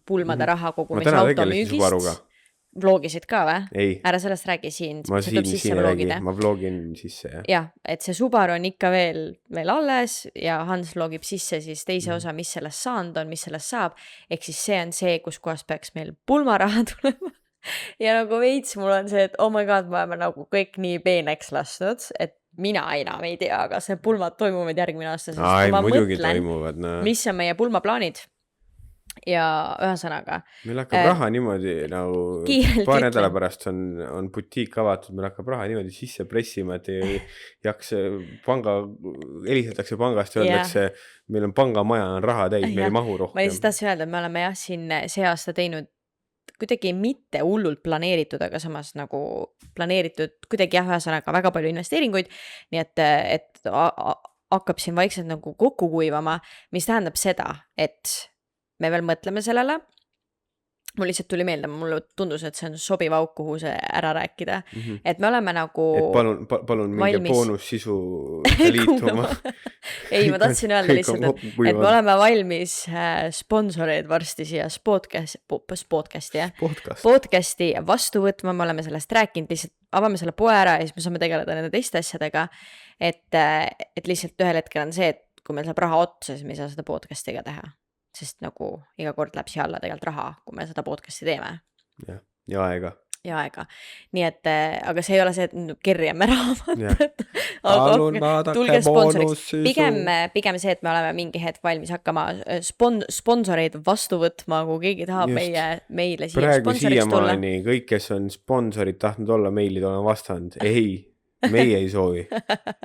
pulmade raha kogume siis automüügist. Vloogisid ka või? Ei. Ära sellest räägi siin. Ma siin räägi, ma vlogin sisse. Jah, et see Subaru on ikka veel alles ja Hans vlogib sisse siis teise osa, mis sellest saanud on, mis sellest saab. Ehk siis see on see, kus kohas peaks meil pulmaraha tulema. Ja nagu veits mul on see, et oh my god, me oleme nagu kõik nii peeneks lastud, et mina enam ei tea, aga see pulmad toimuvad järgmine aasta. Ai, muidugi toimuvad. Mis on meie pulmaplaanid? Ja ühesõnaga. Meil hakkab raha niimoodi nagu paar nädala pärast on butiik avatud, meil hakkab raha niimoodi sisse pressima, et ei jaks helistatakse pangast ja öeldakse, meil on pangamaja, on raha täis, meil ei mahu rohkem. Ma lihtsalt tahtsin öelda, et me oleme siin see aasta teinud kuidagi mitte hullult planeeritud, aga samas nagu planeeritud kuidagi ühesõnaga väga palju investeeringuid, nii et hakkab siin vaikselt nagu kokku kuivama, mis tähendab seda, et me veel mõtleme sellele. Mul lihtsalt tuli meelde, mulle tundus, et see on sobiv auk, kuhu see ära rääkida. Et me oleme nagu et palun mingi boonussisu liituma. Ei, ma tahtsin öelda lihtsalt, et me oleme valmis sponsoreid varsti siia podcasti vastu võtma, me oleme sellest rääkinud, lihtsalt avame selle poe ära ja siis me saame tegeleda nende teiste asjadega, et lihtsalt ühel hetkel on see, et kui meil saab raha otsa, siis me ei saa seda podcastiga teha. Sest nagu iga kord läheb siia alla tegelikult raha, kui me seda podcasti teeme. Ja aega. Ja aega. Nii et, aga see ei ole see, et kerjame raamatut. Palun vaadake boonussisu. Pigem see, et me oleme mingi hetk valmis hakkama sponsoreid vastu võtma, kui keegi tahab meile siia praegu sponsoriks tulla. Praegu siiamaani kõik, kes on sponsorid tahtnud olla, meilid olen vastanud. Ei, meie ei soovi.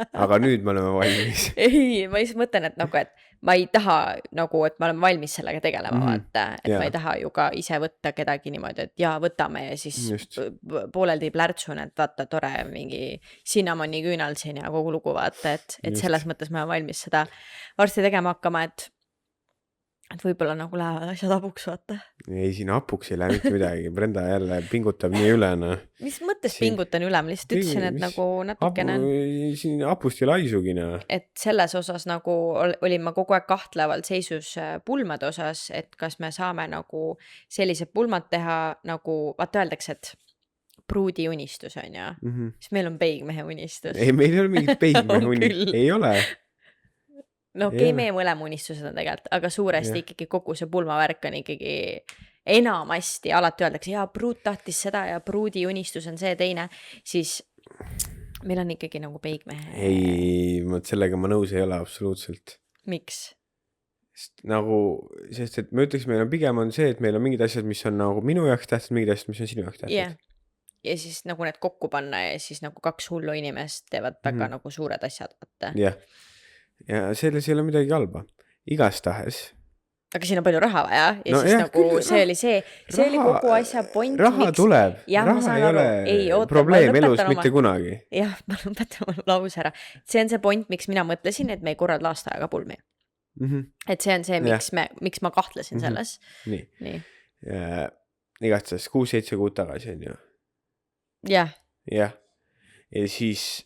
Aga nüüd me oleme valmis. Ei, ma just mõtlen, et nagu, et ma ei taha nagu, et me oleme valmis sellega tegelema, vaata, et ma ei taha ju ka ise võtta kedagi niimoodi, et võtame ja siis pooleldi plärtsun, et vaata tore mingi cinnamoni küünal siin ja kogu lugu vaata, et selles mõttes me oleme valmis seda varsti tegema hakkama, et võib-olla nagu lähevad asjad apuks, vaata. Ei, siin apuks ei lähe mitte midagi. Brenda jälle pingutab nii üle. Mis mõttes pingutan üle? Ma lihtsalt ütlesin, et nagu natukene... Siin apust ei laisugi. Et selles osas nagu olin ma kogu aeg kahtleval seisus pulmade osas, et kas me saame nagu sellised pulmad teha nagu, vaata öeldakse, et pruudi unistus on ja. Siis meil on peigmehe unistus. Ei, meil ei ole mingit peigmehe unistus. Ei ole. No okei, meie mõlema unistused on tegelikult, aga suuresti ikkagi kogu see pulmavärk on ikkagi enamasti, alati öeldakse, pruut tahtis seda ja pruudi unistus on see teine, siis meil on ikkagi nagu peigmehe. Ei, sellega ma nõus ei ole absoluutselt. Miks? Sest et ma ütleks, meil on pigem on see, et meil on mingid asjad, mis on nagu minu jaoks tähtsad, mingid asjad, mis on sinu jaoks tähtsad. Ja siis nagu need kokku panna ja siis nagu 2 hullu inimest teevad väga nagu suured asjad. Jah. Ja selles ei ole midagi halba. Igastahes. Aga siin on palju raha vaja ja siis nagu see oli kogu asja point. Raha tuleb. Raha ei ole probleem elus mitte kunagi. Jah, ma lõpetan oma lause ära. See on see point, miks mina mõtlesin, et me ei korralda aastaaega pulmi. Et see on see, miks ma kahtlesin selles. Nii. Igastahes 6-7 kuud tagasi on ju. Jah. Ja siis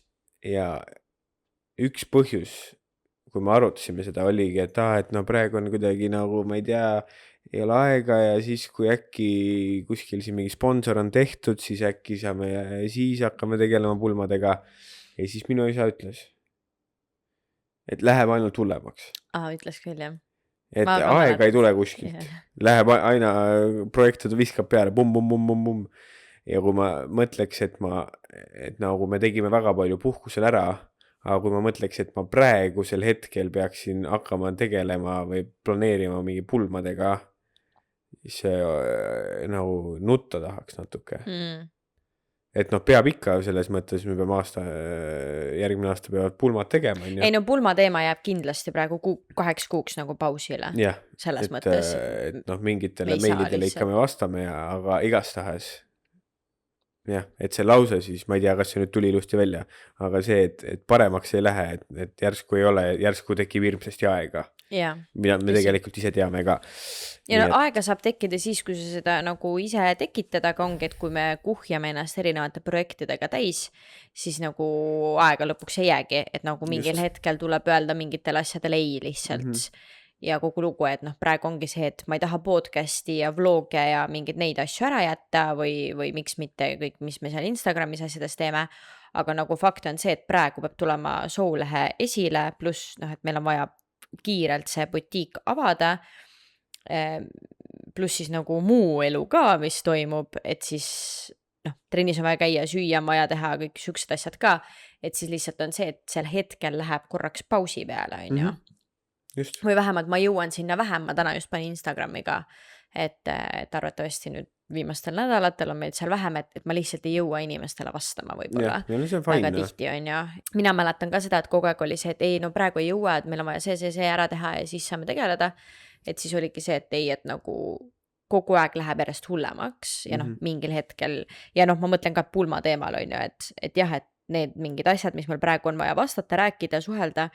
üks põhjus kui me arutasime seda, oligi, et praegu on kuidagi nagu, ma ei tea, ei ole aega ja siis, kui äkki kuskil siin mingi sponsor on tehtud, siis äkki saame ja siis hakkame tegelema pulmadega. Ja siis minu isa ütles, et läheb ainult hullemaks. Ütles küll, jah. Et aega ei tule kuskilt. Läheb aina projektide viskab peale, bum. ja kui ma mõtleks, et nagu me tegime väga palju puhkusel ära, aga kui ma mõtleks, et ma praegusel hetkel peaksin hakkama tegelema või planeerima mingi pulmadega, siis nagu nutta tahaks natuke. Et peab ikka selles mõttes, me peame järgmine aasta peavad pulmad tegema. Ei no pulma teema jääb kindlasti praegu 8 kuuks nagu pausile. Jah, selles mõttes. Et mingitele meilidele ikka me vastame, aga igastahes. Jah, et see lause siis, ma ei tea, kas see nüüd tuli ilusti välja, aga see, et paremaks ei lähe, et järsku tekib hirmsasti aega. Ja. Mida me tegelikult ise teame ka. Ja aega saab tekkida siis, kui sa seda nagu ise tekitada, aga ongi, et kui me kuhjame ennast erinevate projektidega täis, siis nagu aega lõpuks ei jäägi, et nagu mingil hetkel tuleb öelda mingitele asjadele ei lihtsalt. Ja kogu lugu, et praegu ongi see, et ma ei taha podcasti ja vloge ja mingid neid asju ära jätta või miks mitte kõik, mis me seal Instagramis asjades teeme, aga nagu fakt on see, et praegu peab tulema Soulehe esile, pluss et meil on vaja kiirelt see butiik avada, pluss siis nagu muu elu ka, mis toimub, et siis trennis on vaja käia, süüa on vaja teha, kõik süksed asjad ka, et siis lihtsalt on see, et seal hetkel läheb korraks pausi peale, on ju. Just. Või vähemalt ma jõuan sinna vähem, ma täna just panin Instagramiga, et arvatavasti nüüd viimastel nädalatel on meil seal vähem, et ma lihtsalt ei jõua inimestele vastama võib-olla. Ja see on fine. Väga tihti on ja mina mäletan ka seda, et kogu aeg oli see, et ei, no praegu ei jõua, et meil on vaja see ära teha ja siis saame tegeleda. Et siis oligi see, et ei, et nagu kogu aeg läheb järjest hullemaks ja mingil hetkel ja ma mõtlen ka pulma teemal on ju, et jah, et need mingid asjad, mis meil praegu on vaja vastata, rääkida, suhelda,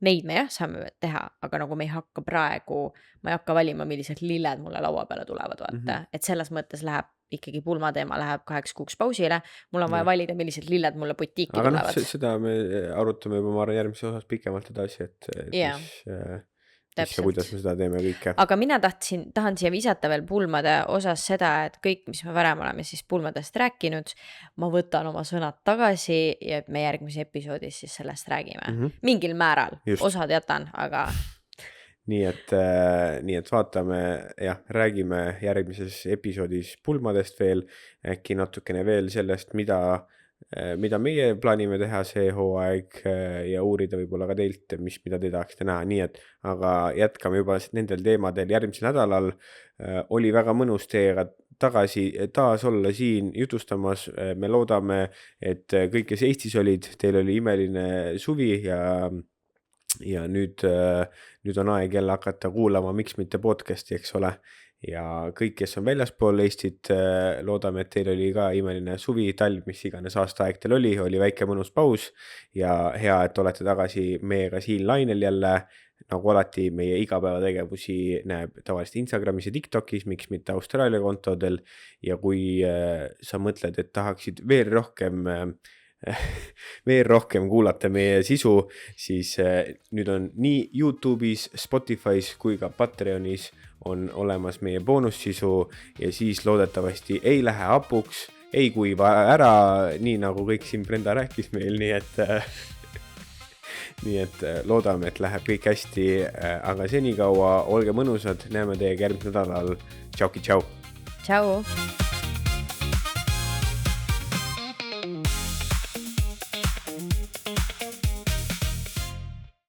neid me jah saame teha, aga nagu me ei hakka praegu, ma ei hakka valima, millised lilled mulle laua peale tulevad, vaata. Et selles mõttes läheb ikkagi pulma teema läheb 8 kuuks pausile, mul on vaja valida, millised lilled mulle butiiki tulevad. Aga seda me arutame juba ma järgmises osas pikemalt edasi, et mis ja kuidas me seda teeme kõike. Aga mina tahan siia visata veel pulmade osas seda, et kõik, mis me varem oleme siis pulmadest rääkinud, ma võtan oma sõnad tagasi ja me järgmise episoodis siis sellest räägime. Mingil määral, osad jätan, aga... Nii et vaatame, räägime järgmises episoodis pulmadest veel, äkki natukene veel sellest, mida meie plaanime teha see hooaeg ja uurida võib-olla ka teilt, mida te tahaksite näha, nii et aga jätkame juba nendel teemadel järgmisel nädalal. Oli väga mõnus teiega taas olla siin jutustamas, me loodame, et kõik, kes Eestis olid, teil oli imeline suvi ja nüüd on aeg jälle hakata kuulama, miks mitte podcasti, eks ole. Ja kõik, kes on väljaspool Eestit, loodame, et teil oli ka imeline suvi, talv, mis iganes aastaaeg teil oli väike mõnus paus ja hea, et olete tagasi meiega siin lainel jälle, nagu alati meie igapäevategevusi näeb tavaliselt Instagramis ja TikTokis, miks mitte Austraalia kontodel ja kui sa mõtled, et tahaksid veel rohkem kuulata meie sisu, siis nüüd on nii YouTube'is, Spotify's kui ka Patreonis on olemas meie boonussisu ja siis loodetavasti ei lähe hapuks, ei kuiva ära, nii nagu kõik siin Brenda rääkis meil, nii et loodame, et läheb kõik hästi, aga senikaua olge mõnusad, näeme teiega järgmisel nädalal. Tšauki, tšau! Tšau!